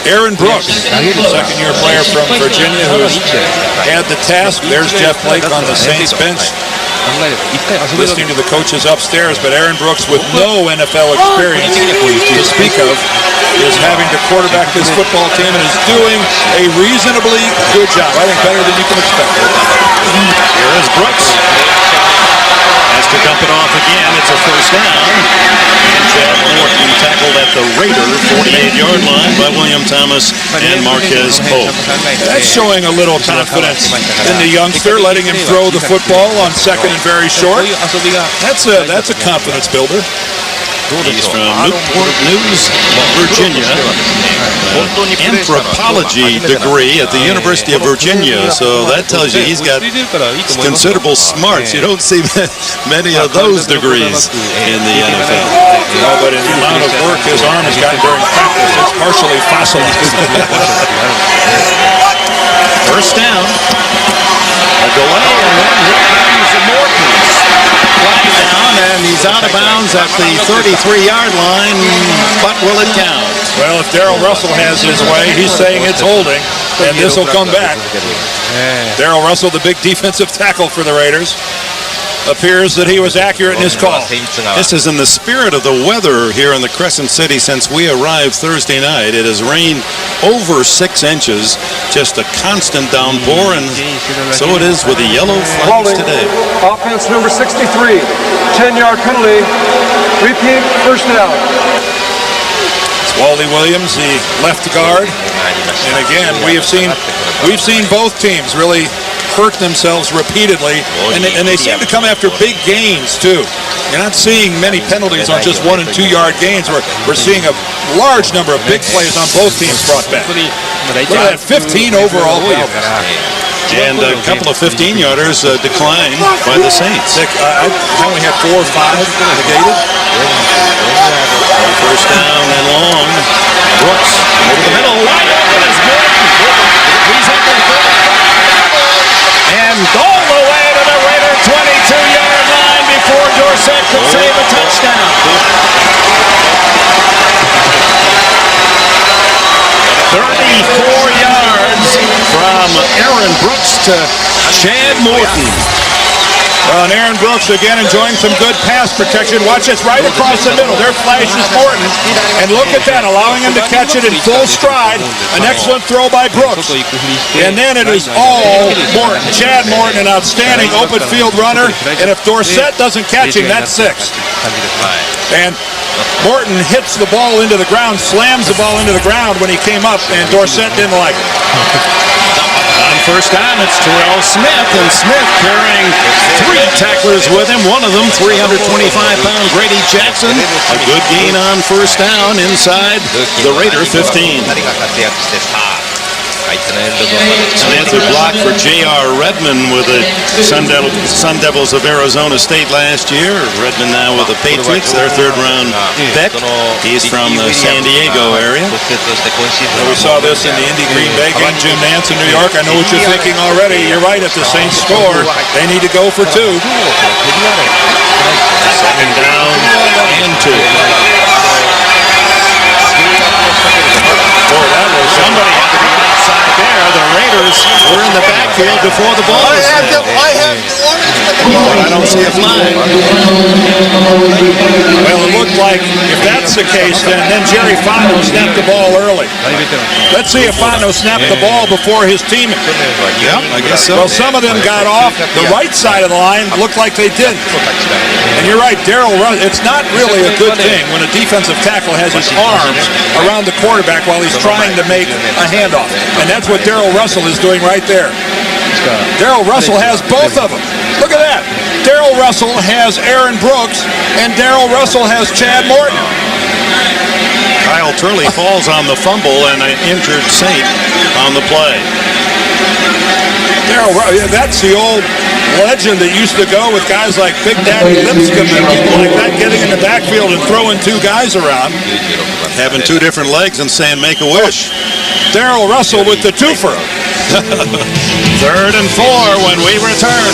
Aaron Brooks, second-year player from Virginia, who's had the task. There's Jeff Blake on the Saints bench, listening to the coaches upstairs, but Aaron Brooks, with no NFL experience to speak of, is having to quarterback this football team and is doing a reasonably good job. I think better than you can expect. Here is Brooks. Has to dump it off again. It's a first down. And Chad Morton tackled at the Raider 48-yard line by William Thomas and Marquez Pope. That's showing a little confidence in the youngster, letting him throw the football on second and very short. That's a confidence builder. He's from Newport News, Virginia. Anthropology degree at the University of Virginia. So that tells you he's got considerable smarts. You don't see many of those degrees in the NFL. No, but in the amount of work his arm has gotten during practice, it's partially fossilized. First down. A delay, and then here comes Morton's flag down, and he's out of bounds at the 33-yard line, but will it count? Well, if Darrell Russell has his way, he's saying it's holding. And this will come back. Darrell Russell, the big defensive tackle for the Raiders, appears that he was accurate in his call. This is in the spirit of the weather here in the Crescent City since we arrived Thursday night. It has rained over 6 inches, just a constant downpour, and so it is with the yellow flags today. Offense number 63, 10-yard penalty, repeat, first down. It's Wally Williams, the left guard. And again, we've seen both teams really hurt themselves repeatedly, and they seem to come after big gains too. You're not seeing many penalties on just 1- and 2-yard gains. We're seeing a large number of big plays on both teams brought back. Look at that, 15 overall penalties. And a couple of 15-yarders declined by the Saints. I only had 4 or 5 negated. First down and long. Brooks over the middle. Wide open is Morton. He's at the 35. And all the way to the Raider 22-yard line before Dorsett could save a touchdown. 34 yards from Aaron Brooks to Chad Morton. And Aaron Brooks again enjoying some good pass protection. Watch this right across the middle. There flashes Morton. And look at that, allowing him to catch it in full stride. An excellent throw by Brooks. And then it is all Morton. Chad Morton, an outstanding open field runner. And if Dorsett doesn't catch him, that's 6. And Morton hits the ball into the ground, slams the ball into the ground when he came up, and Dorsett didn't like it. On first down, it's Terrell Smith, and Smith carrying 3 tacklers with him. One of them, 325-pound Grady Jackson. A good gain on first down inside the Raider 15. Smith had blocked for J.R. Redmond with the Sun Devils of Arizona State last year. Redmond now with the Patriots, their third-round pick. He's from the San Diego area. We saw this in the Indy Green Bay game. Jim Nance in New York. I know what you're thinking already. You're right. If the Saints score, they need to go for 2. Second down and 2. Boy, that was somebody outside there. The Raiders were in the backfield before the ball was snapped. But I don't see a flag. Well, it looked like if that's the case, then Jerry Fontenot snapped the ball early. Let's see if Fontenot snapped the ball before his team. Yeah, I guess so. Well, some of them got off the right side of the line. Looked like they didn't. And you're right, Darrell Russell. It's not really a good thing when a defensive tackle has his arms around the quarterback while he's trying to make a handoff. And that's what Darrell Russell is doing right there. Darrell Russell has both of them. Look at that. Darrell Russell has Aaron Brooks, and Darrell Russell has Chad Morton. Kyle Turley falls on the fumble and an injured Saint on the play. That's the old legend that used to go with guys like Big Daddy Lipscomb and people like that getting in the backfield and throwing 2 guys around. Having 2 different legs and saying make a wish. Darrell Russell with the twofer. 3rd and 4 when we return.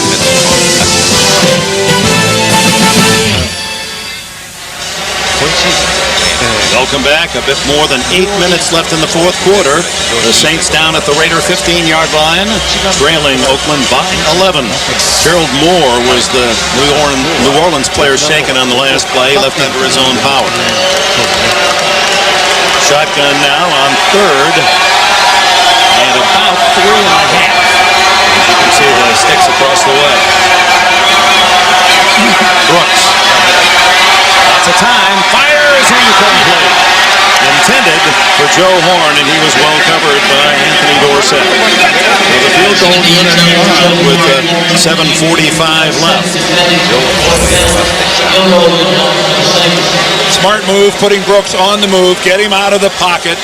Welcome back. A bit more than 8 minutes left in the 4th quarter. The Saints down at the Raider 15-yard line, trailing Oakland by 11. Gerald Moore was the New Orleans player shaken on the last play, left under his own power. Shotgun now on 3rd, and about 3.5. As you can see, the sticks across the way. Brooks. Lots of time. Fires incomplete. Intended for Joe Horn, and he was well covered by Anthony Dorsett. So the field goal unit on with 7:45 left. Smart move, putting Brooks on the move, get him out of the pocket.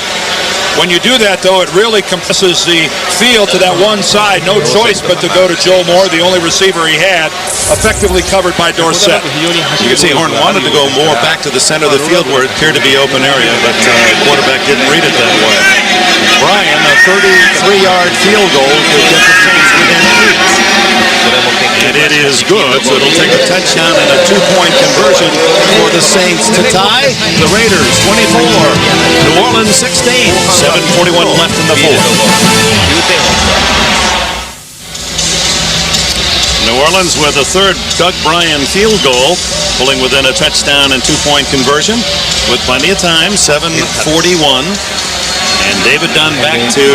When you do that, though, it really compresses the field to that one side. No choice but to go to Joe Moore, the only receiver he had, effectively covered by Dorsett. You can see Horn wanted to go more back to the center of the field where it appeared to be open area, but the quarterback didn't read it that way. Bryan, a 33-yard field goal to get the Saints within 8. And it is good, so it'll take a touchdown and a 2-point conversion for the Saints to tie. The Raiders 24, New Orleans 16, 7:41 left in the fourth. New Orleans with a third Doug Bryan field goal, pulling within a touchdown and 2-point conversion with plenty of time, 7:41. And David Dunn back to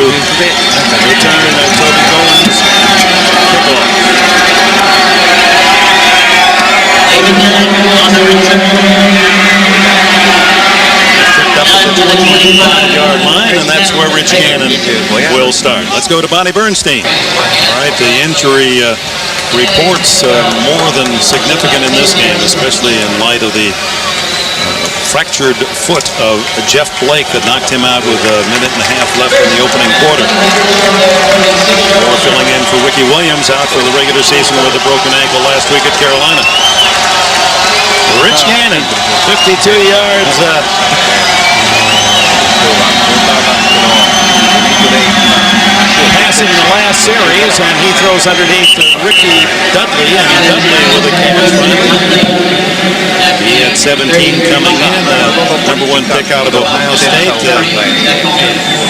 return Toby Cohen's kickoff. David Dunn on the return. Tripped up at the 25-yard line, and that's where Rich Gannon will start. Let's go to Bonnie Bernstein. All right, the injury reports more than significant in this game, especially in light of the fractured foot of Jeff Blake that knocked him out with a minute and a half left in the opening quarter. Moore filling in for Ricky Williams, out for the regular season with a broken ankle last week at Carolina. Rich Gannon, 52 yards. Passing the last series, and he throws underneath Ricky Dudley, and Dudley with a catch finally. He had 17 coming in, number 1 pick out of Ohio State.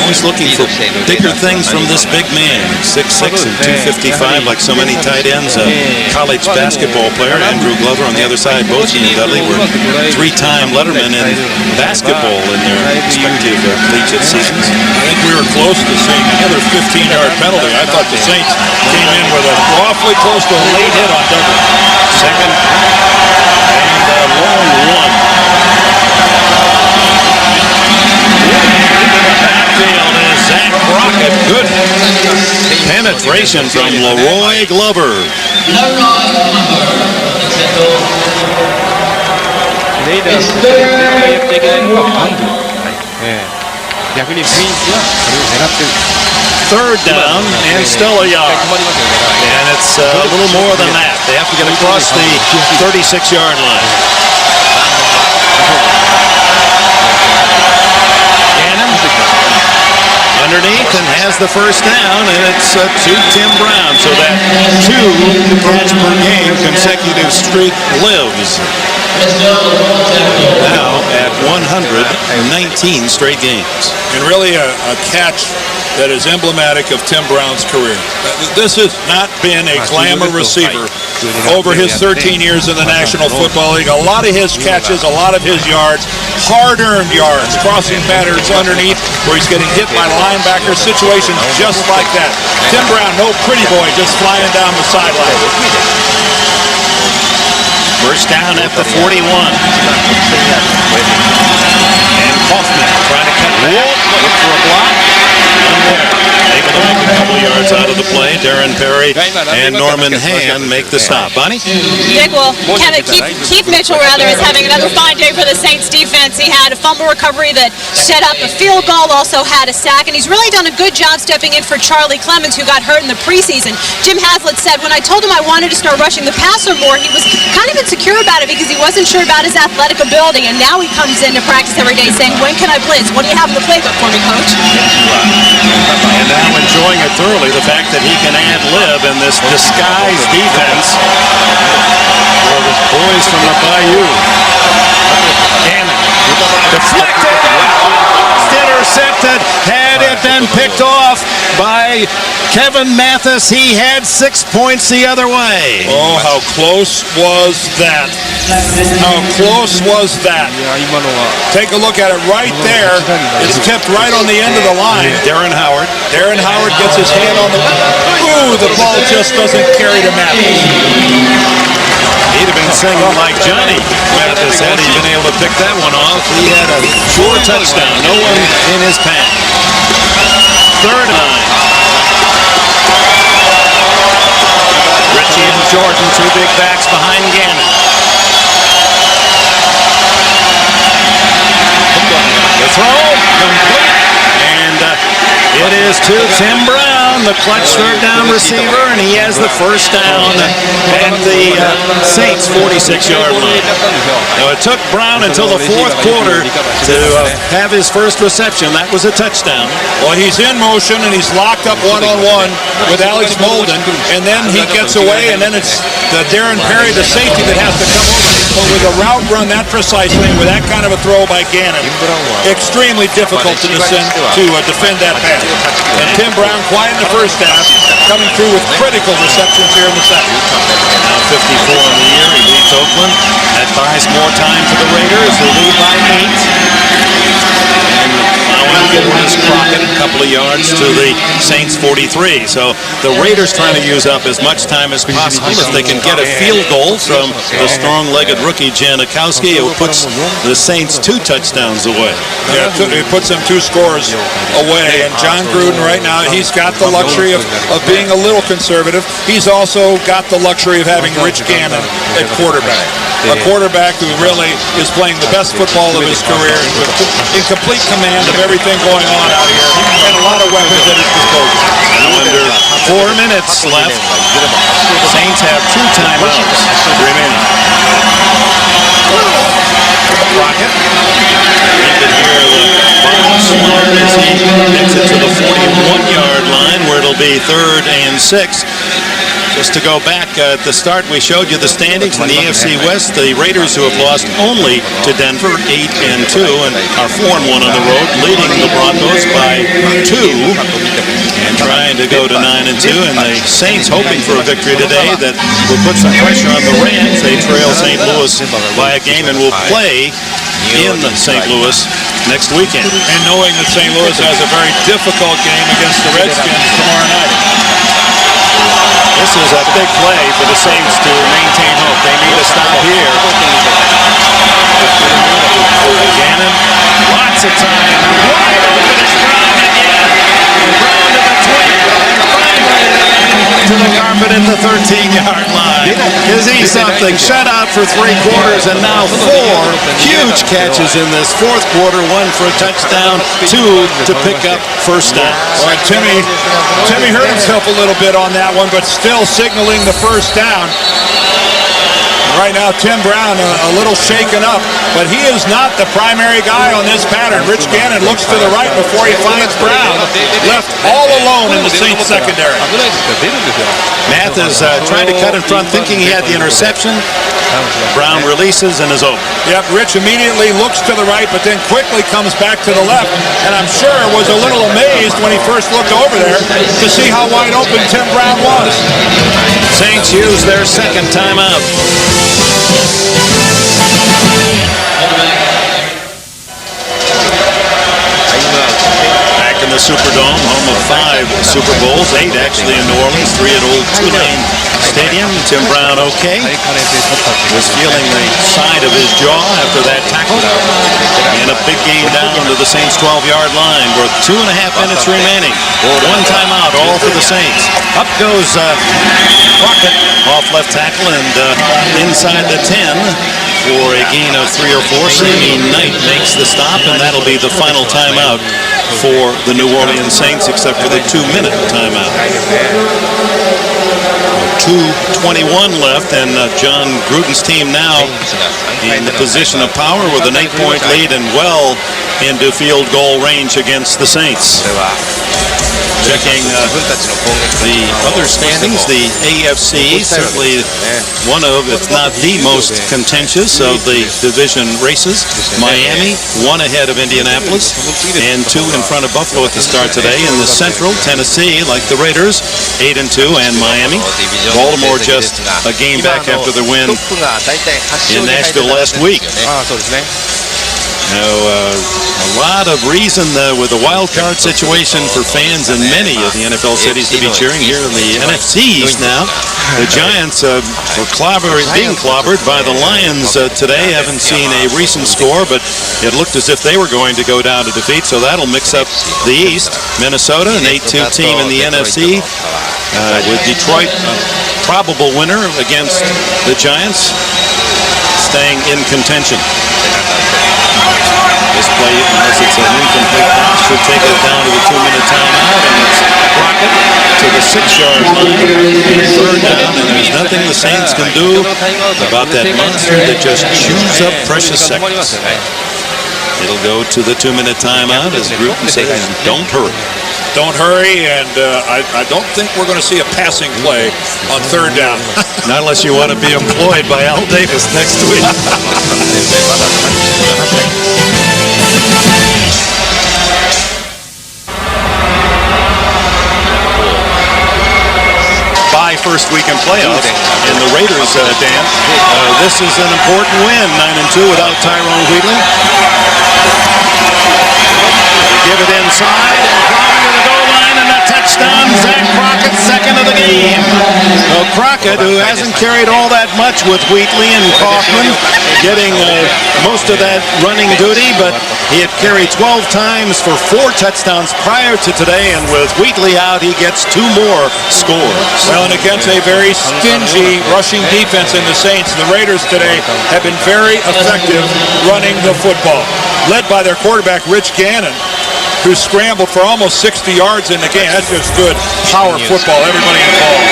Always looking for bigger things from this big man, 6'6" and 255, like so many tight ends. College basketball player, Andrew Glover on the other side. Both he and Dudley were 3-time lettermen in basketball in their respective collegiate seasons. I think we were close to seeing another 15-yard penalty. I thought the Saints came in with an awfully close to a late hit on Dudley. Second and a long one. Backfield is Zach Crockett. Good penetration from Leroy Glover. Third down and still a yard. And it's a little more than that. They have to get across the 36-yard line. Gannon underneath and has the first down, and it's to Tim Brown. So that 2 catch per game consecutive streak lives. Now at 119 straight games. And really a catch that is emblematic of Tim Brown's career. This has not been a glamour receiver over his 13 years in the National Football League. A lot of his catches, a lot of his yards, hard-earned yards, crossing patterns underneath where he's getting hit by linebackers, situations just like that. Tim Brown, no pretty boy, just flying down the sideline. First down at the 41. And Kaufman trying to cut back, look for a block. Able to make a couple yards out of the play. Darren Perry and Norman Hand make the stop. Bonnie? Dick, well, Keith Mitchell, is having another fine day for the Saints defense. He had a fumble recovery that set up a field goal, also had a sack, and he's really done a good job stepping in for Charlie Clemens, who got hurt in the preseason. Jim Haslett said, when I told him I wanted to start rushing the passer more, he was kind of insecure about it because he wasn't sure about his athletic ability, and now he comes in to practice every day saying, when can I blitz? What do you have in the playbook for me, Coach? And now enjoying it thoroughly, the fact that he can ad-lib in this disguised defense for the boys from the Bayou. Gannon deflected, intercepted, had it then picked off by Kevin Mathis. He had 6 points the other way. Oh, how close was that? How close was that? Take a look at it right there. It's tipped right on the end of the line. Darren Howard gets his hand on the... Ooh, the ball just doesn't carry to Mathis. He'd have been singing like Johnny Mathis had he been able to pick that one off. He had a sure touchdown. No one in his path. Third and 9. Richie and Jordan, 2 big backs behind Gannon. The throw complete, and it is to Tim Brown. Brown, the clutch third down receiver, and he has the first down at the Saints 46-yard line. Now, it took Brown until the fourth quarter to have his first reception. That was a touchdown. Well, he's in motion, and he's locked up one-on-one with Alex Molden, and then he gets away, and then it's the Darren Perry, the safety, that has to come over. But with a route run that precisely, with that kind of a throw by Gannon, extremely difficult to defend that pass. And Tim Brown, quiet in the first half, coming through with critical receptions here in the second. Now 54 in the year. He leads Oakland. That buys more time for the Raiders. They lead by 8. And allowing Crockett a couple of yards to the Saints 43. So the Raiders trying to use up as much time as possible. If they can get a field goal from the strong-legged rookie Janikowski, it puts the Saints 2 touchdowns away. Yeah, it puts them 2 scores away. And John Gruden right now, he's got the luxury of being a little conservative. He's also got the luxury of having Rich Gannon at quarterback. A quarterback who really is playing the best football of his career, in complete command of everything going on out here, and a lot of weapons at his disposal. Under 4 minutes left. Saints have 2 timeouts remaining. Crockett. You can hear the bomb slide as he gets it to the 41-yard line, where it'll be 3rd and 6. Just to go back at the start, we showed you the standings in the AFC West. The Raiders, who have lost only to Denver, 8-2, and are 4-1 on the road, leading the Broncos by 2 and trying to go to 9-2. And the Saints hoping for a victory today that will put some pressure on the Rams. They trail St. Louis by a game and will play in St. Louis next weekend. And knowing that St. Louis has a very difficult game against the Redskins tomorrow night. This is a big play for the Saints to maintain hope. They need a stop here. Gannon, lots of time. Wide open is Brown again. Brown to the 20. To the carpet at the 13-yard line. Is he something? Shut out for 3 quarters, and now 4 huge catches in this 4th quarter. 1 for a touchdown, 2 to pick up first down. All right, Timmy hurt himself a little bit on that one, but still signaling the first down. Right now, Tim Brown a little shaken up, but he is not the primary guy on this pattern. Rich Gannon looks to the right before he finds Brown, left all alone in the Saints secondary. Math is trying to cut in front, thinking he had the interception. Brown releases and is open. Yep, Rich immediately looks to the right, but then quickly comes back to the left, and I'm sure was a little amazed when he first looked over there to see how wide open Tim Brown was. Saints use their 2nd timeout. Back in the Superdome, home of 5 Super Bowls, 8 actually in New Orleans, 3 at Old Tulane Stadium. Tim Brown okay. Was feeling the side of his jaw after that tackle. And a big game down to the Saints' 12-yard line with 2.5 minutes remaining. 1 timeout, all for the Saints. Up goes Crockett off left tackle and inside the 10 for a gain of 3 or 4. Sammy Knight makes the stop, and that'll be the final timeout for the New Orleans Saints, except for the 2-minute timeout. 2:21 left, and John Gruden's team now in the position of power with an 8-point lead and well into field goal range against the Saints. Checking the other standings, the AFC, certainly one of, if not the most contentious of the division races. Miami, 1 ahead of Indianapolis, and 2 in front of Buffalo at the start today. In the Central, Tennessee, like the Raiders, 8-2, and Miami. Baltimore just a game back after the win in Nashville last week. Now, a lot of reason with the wild card situation for fans in many of the NFL cities to be cheering. Here in the NFC East now, the Giants were being clobbered by the Lions today. Haven't seen a recent score, but it looked as if they were going to go down to defeat, so that'll mix up the East. Minnesota, an 8-2 team in the NFC, with Detroit a probable winner against the Giants, staying in contention. This play, unless it's an incomplete pass, should take it down to the 2-minute timeout, and it's Crockett to the 6-yard line. Third down, and there's nothing the Saints can do about that monster that just chews up precious seconds. It'll go to the 2-minute timeout as Gruden says, don't hurry. Don't hurry, and I don't think we're going to see a passing play on third down. Not unless you want to be employed by Al Davis next week. Bye first week in playoffs, and the Raiders, Dan, this is an important win, 9-2 without Tyrone Wheatley. They give it inside, and driving to the goal line, and a touchdown. Zach Crockett, second of the game. Well, Crockett, who hasn't carried all that much with Wheatley and Kaufman, getting most of that running duty, but he had carried 12 times for 4 touchdowns prior to today, and with Wheatley out, he gets 2 more scores. Well, and against a very stingy rushing defense in the Saints, the Raiders today have been very effective running the football, led by their quarterback, Rich Gannon, who scrambled for almost 60 yards in the game. That's just good power football, everybody involved.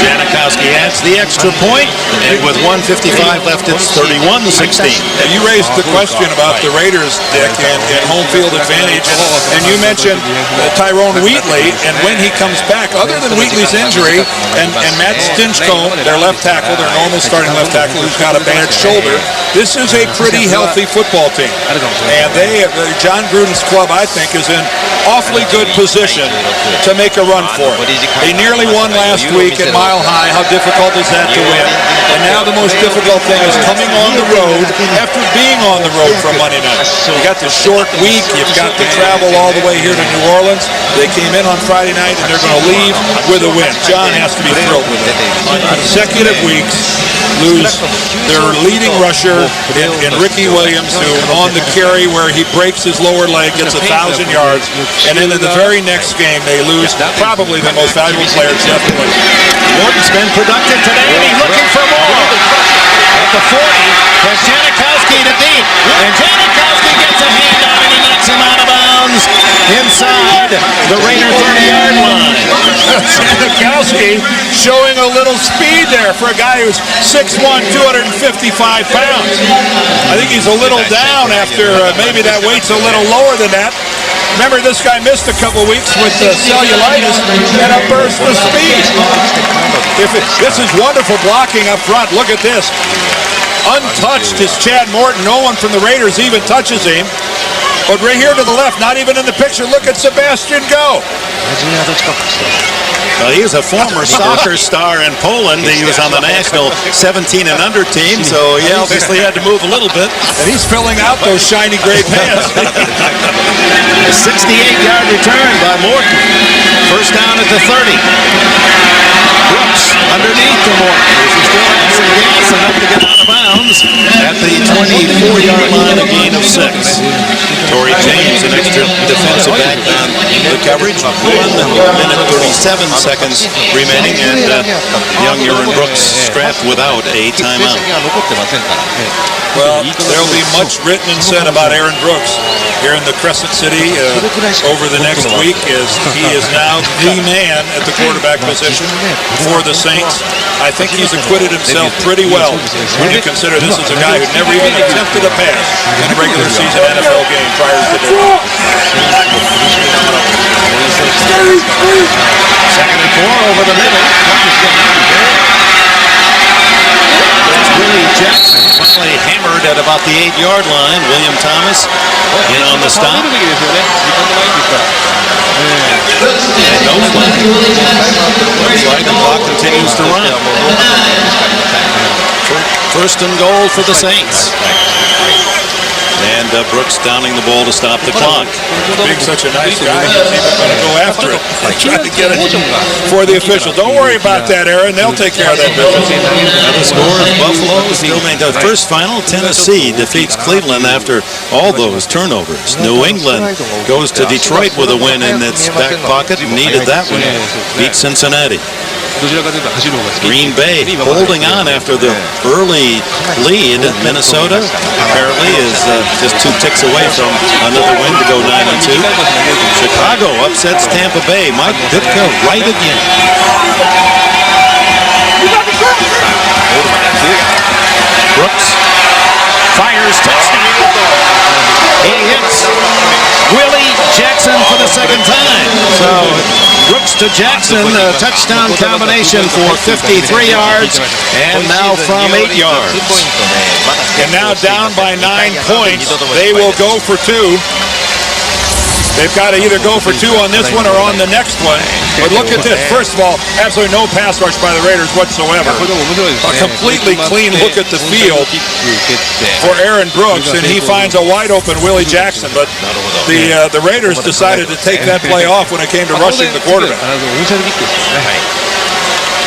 Janikowski adds the extra point, and with 1:55 left, it's 31-16. You raised the question about the Raiders, Dick, and home field advantage, and you mentioned Tyrone Wheatley, and when he comes back, other than Wheatley's injury, and Matt Stinchcomb, their left tackle, their normal starting left tackle, who's got a bandaged shoulder, this is a pretty healthy football team. And John Gruden's club, I think, is in awfully good position to make a run for it. They nearly won last week at Mile High. How difficult is that to win? And now the most difficult thing is coming on the road after being on the road from Monday night. You got the short week. You've got to travel all the way here to New Orleans. They came in on Friday night, and they're going to leave with a win. John has to be thrilled with it. On consecutive weeks, lose their leading rusher in Ricky Williams, who on the carry where he breaks his lower leg gets 1,000 yards, and then in the very next game they lose probably the most valuable player, Jeff Williams. Morton's been productive today, and he's looking for more. At the 40, has Janikowski to deep, and Janikowski gets a hand on it and knocks him out of bounds inside the Raider 30-yard line. Janikowski showing a little speed there for a guy who's 6'1", 255 pounds. I think he's a little down after maybe that weight's a little lower than that. Remember, this guy missed a couple weeks with cellulitis and a burst of speed. This is wonderful blocking up front. Look at this. Untouched is Chad Morton. No one from the Raiders even touches him. But right here to the left, not even in the picture, look at Sebastian go. Well, he was a former soccer star in Poland. He was on the national 17 and under team, so he obviously had to move a little bit. And he's filling out those shiny gray pants. A 68-yard return by Morton. First down at the 30. Brooks underneath to Morton. He still has some gas enough to get out of bounds at the 24-yard line, a gain of 6. Torrey James, an extra defensive back on the coverage. 1 minute 37 seconds remaining, and young Aaron Brooks strapped without a timeout. Well, there'll be much written and said about Aaron Brooks here in the Crescent City over the next week, as he is now the man at the quarterback position for the Saints. I think he's acquitted himself pretty well when you consider this is a guy who never even attempted a pass in a regular season NFL game prior to today. Second and 4 over the middle. Willie Jackson finally hammered at about the 8-yard line. William Thomas in on the stop. And no flag. Looks like the clock continues to run. First and goal for the Saints. And Brooks downing the ball to stop the clock. Being such a nice guy, he's even going to go after it. Trying to get it for the official. Don't worry about that, Aaron. They'll take care of that business. Now the score is Buffalo still maintained. First final, Tennessee defeats Cleveland after all those turnovers. New England goes to Detroit with a win in its back pocket and needed that one. Beat Cincinnati. どちらかというと走る方が好き。 Green Bay holding on after the early lead. Minnesota apparently is just 2 ticks away from another win to go 9-2. Chicago upsets Tampa Bay. Mike Ditka right again. Brooks fires, touchdown. He hits Willie Jackson for the second time. So Brooks to Jackson, a touchdown combination for 53 yards, and now from 8 yards. And now down by 9 points. They will go for 2. They've got to either go for 2 on this one or on the next one. But look at this. First of all, absolutely no pass rush by the Raiders whatsoever. A completely clean look at the field for Aaron Brooks, and he finds a wide open Willie Jackson. But the Raiders decided to take that play off when it came to rushing the quarterback.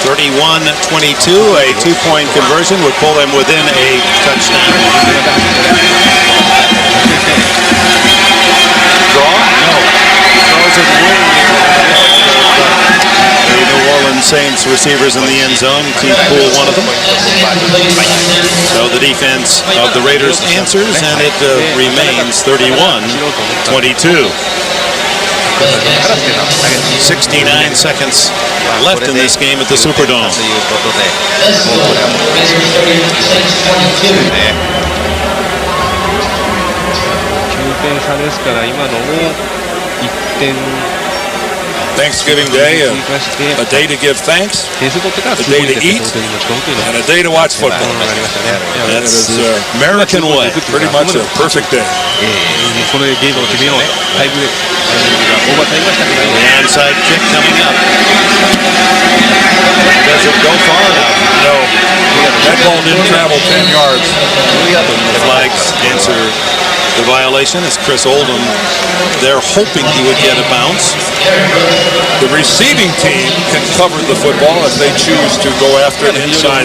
31-22, a 2-point conversion would pull them within a touchdown. Draw? No. Throws it way the New Orleans Saints receivers in the end zone. Keith Poole, one of them. So the defense of the Raiders answers, and it remains 31-22. 69 seconds left in this game at the Superdome. 9点差ですから今のを1点 Thanksgiving Day, a day to give thanks, a day to eat, and a day to watch football. That's American way. Pretty much a perfect day. The onside kick coming up. Does it go far enough? No. That ball didn't travel 10 yards. The flags answer the violation. It's Chris Oldham. They're hoping he would get a bounce. The receiving team can cover the football if they choose to go after it inside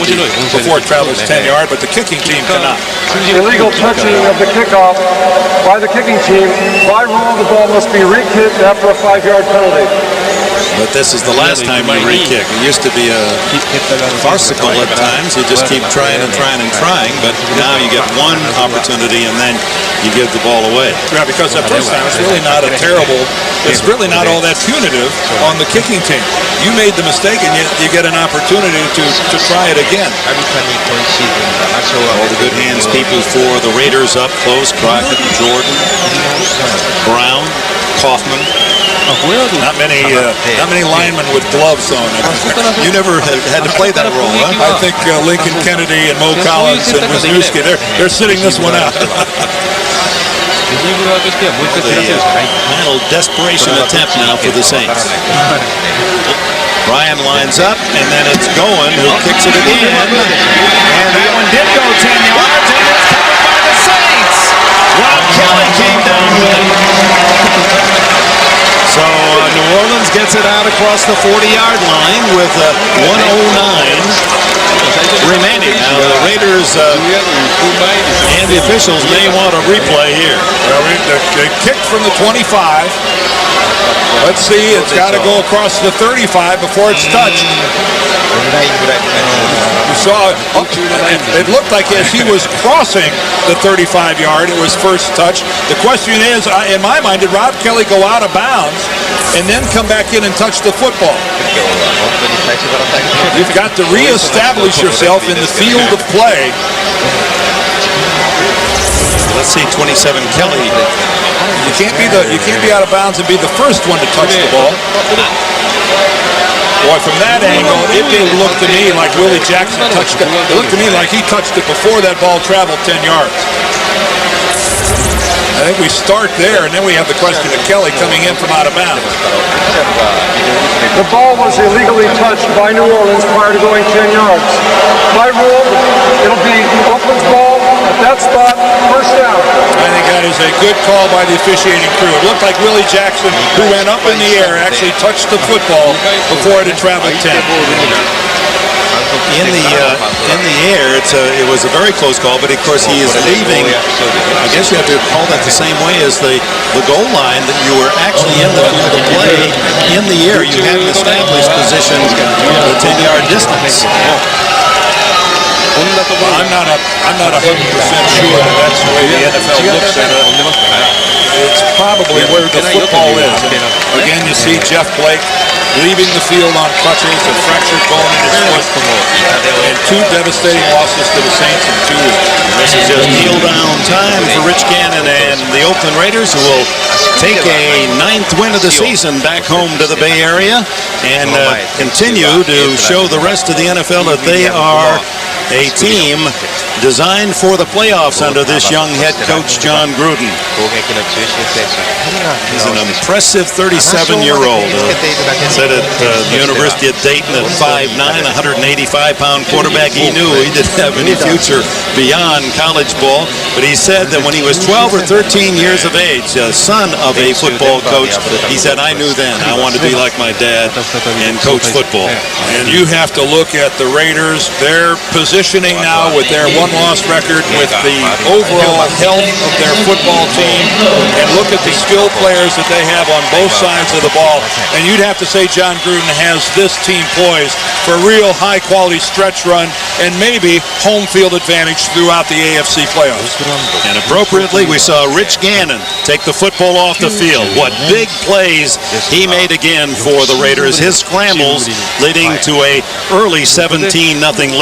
before it travels 10 yards, but the kicking team cannot. Illegal touching of the kickoff by the kicking team. By rule, the ball must be re-kicked after a 5-yard penalty. But this is the last time you re-kick. It used to be a farcical at times. You just keep trying and trying and trying, but now you get one opportunity and then you give the ball away. Yeah, because that first time, it's really not a terrible, it's really not all that punitive on the kicking team. You made the mistake and you get an opportunity to try it again. All the good hands people for the Raiders up close. Crockett, Jordan, Brown, Kaufman. Not many linemen with gloves on. You never had to play that role, huh? I think Lincoln Kennedy and Mo Collins and Wisniewski, they're sitting this one out. The final desperation attempt now for the Saints. Ryan lines up, and then it's Goen who kicks it again. And that one did go 10 yards, and it's covered by the Saints. Rob Kelly came down with it. So New Orleans gets it out across the 40-yard line with 1:09 remaining. Now the Raiders and the officials may want a replay here. Well, they kicked from the 25. Let's see, it's got to go across the 35 before it's touched. You saw it looked like as he was crossing the 35-yard, it was first touch. The question is, in my mind, did Rob Kelly go out of bounds and then come back in and touch the football? You've got to reestablish yourself in the field of play. Let's see, 27 Kelly. You can't be out of bounds and be the first one to touch the ball. Boy, from that angle, it didn't look to me like Willie Jackson touched it. It looked to me like he touched it before that ball traveled 10 yards. I think we start there, and then we have the question of Kelly coming in from out of bounds. The ball was illegally touched by New Orleans prior to going 10 yards. By rule, it'll be Oakland's ball at that spot, first down. I think that is a good call by the officiating crew. It looked like Willie Jackson, who went up in the air, actually touched the football before it had traveled 10. in the air, it was a very close call, but of course he is leaving. I guess you have to call that the same way as the goal line, that you were actually in the field of play in the air. You had an established position at the 10-yard distance. I'm not 100% sure that that's the way the NFL looks at it. It's probably where the football is. Again, you see Jeff Blake leaving the field on crutches, a fractured bone in his foot, and 2 devastating losses to the Saints in 2 weeks. This is just kneel down time for Rich Gannon and the Oakland Raiders, who will take a 9th win of the season back home to the Bay Area and continue to show the rest of the NFL that they are a team designed for the playoffs under this young head coach, John Gruden. He's an impressive 37-year-old. Said at the University of Dayton at 5'9", 185-pound quarterback. He knew he didn't have any future beyond college ball, but he said that when he was 12 or 13 years of age, son of a football coach, he said, I knew then I wanted to be like my dad and coach football. And you have to look at the Raiders, their positioning now with their one-loss record, with the overall health of their football team, and look at the skilled players that they have on both sides of the ball. And you'd have to say John Gruden has this team poised for a real high-quality stretch run and maybe home field advantage throughout the AFC playoffs. And appropriately, we saw Rich Gannon take the football off the field. What big plays he made again for the Raiders. His scrambles leading to a early 17-0 lead.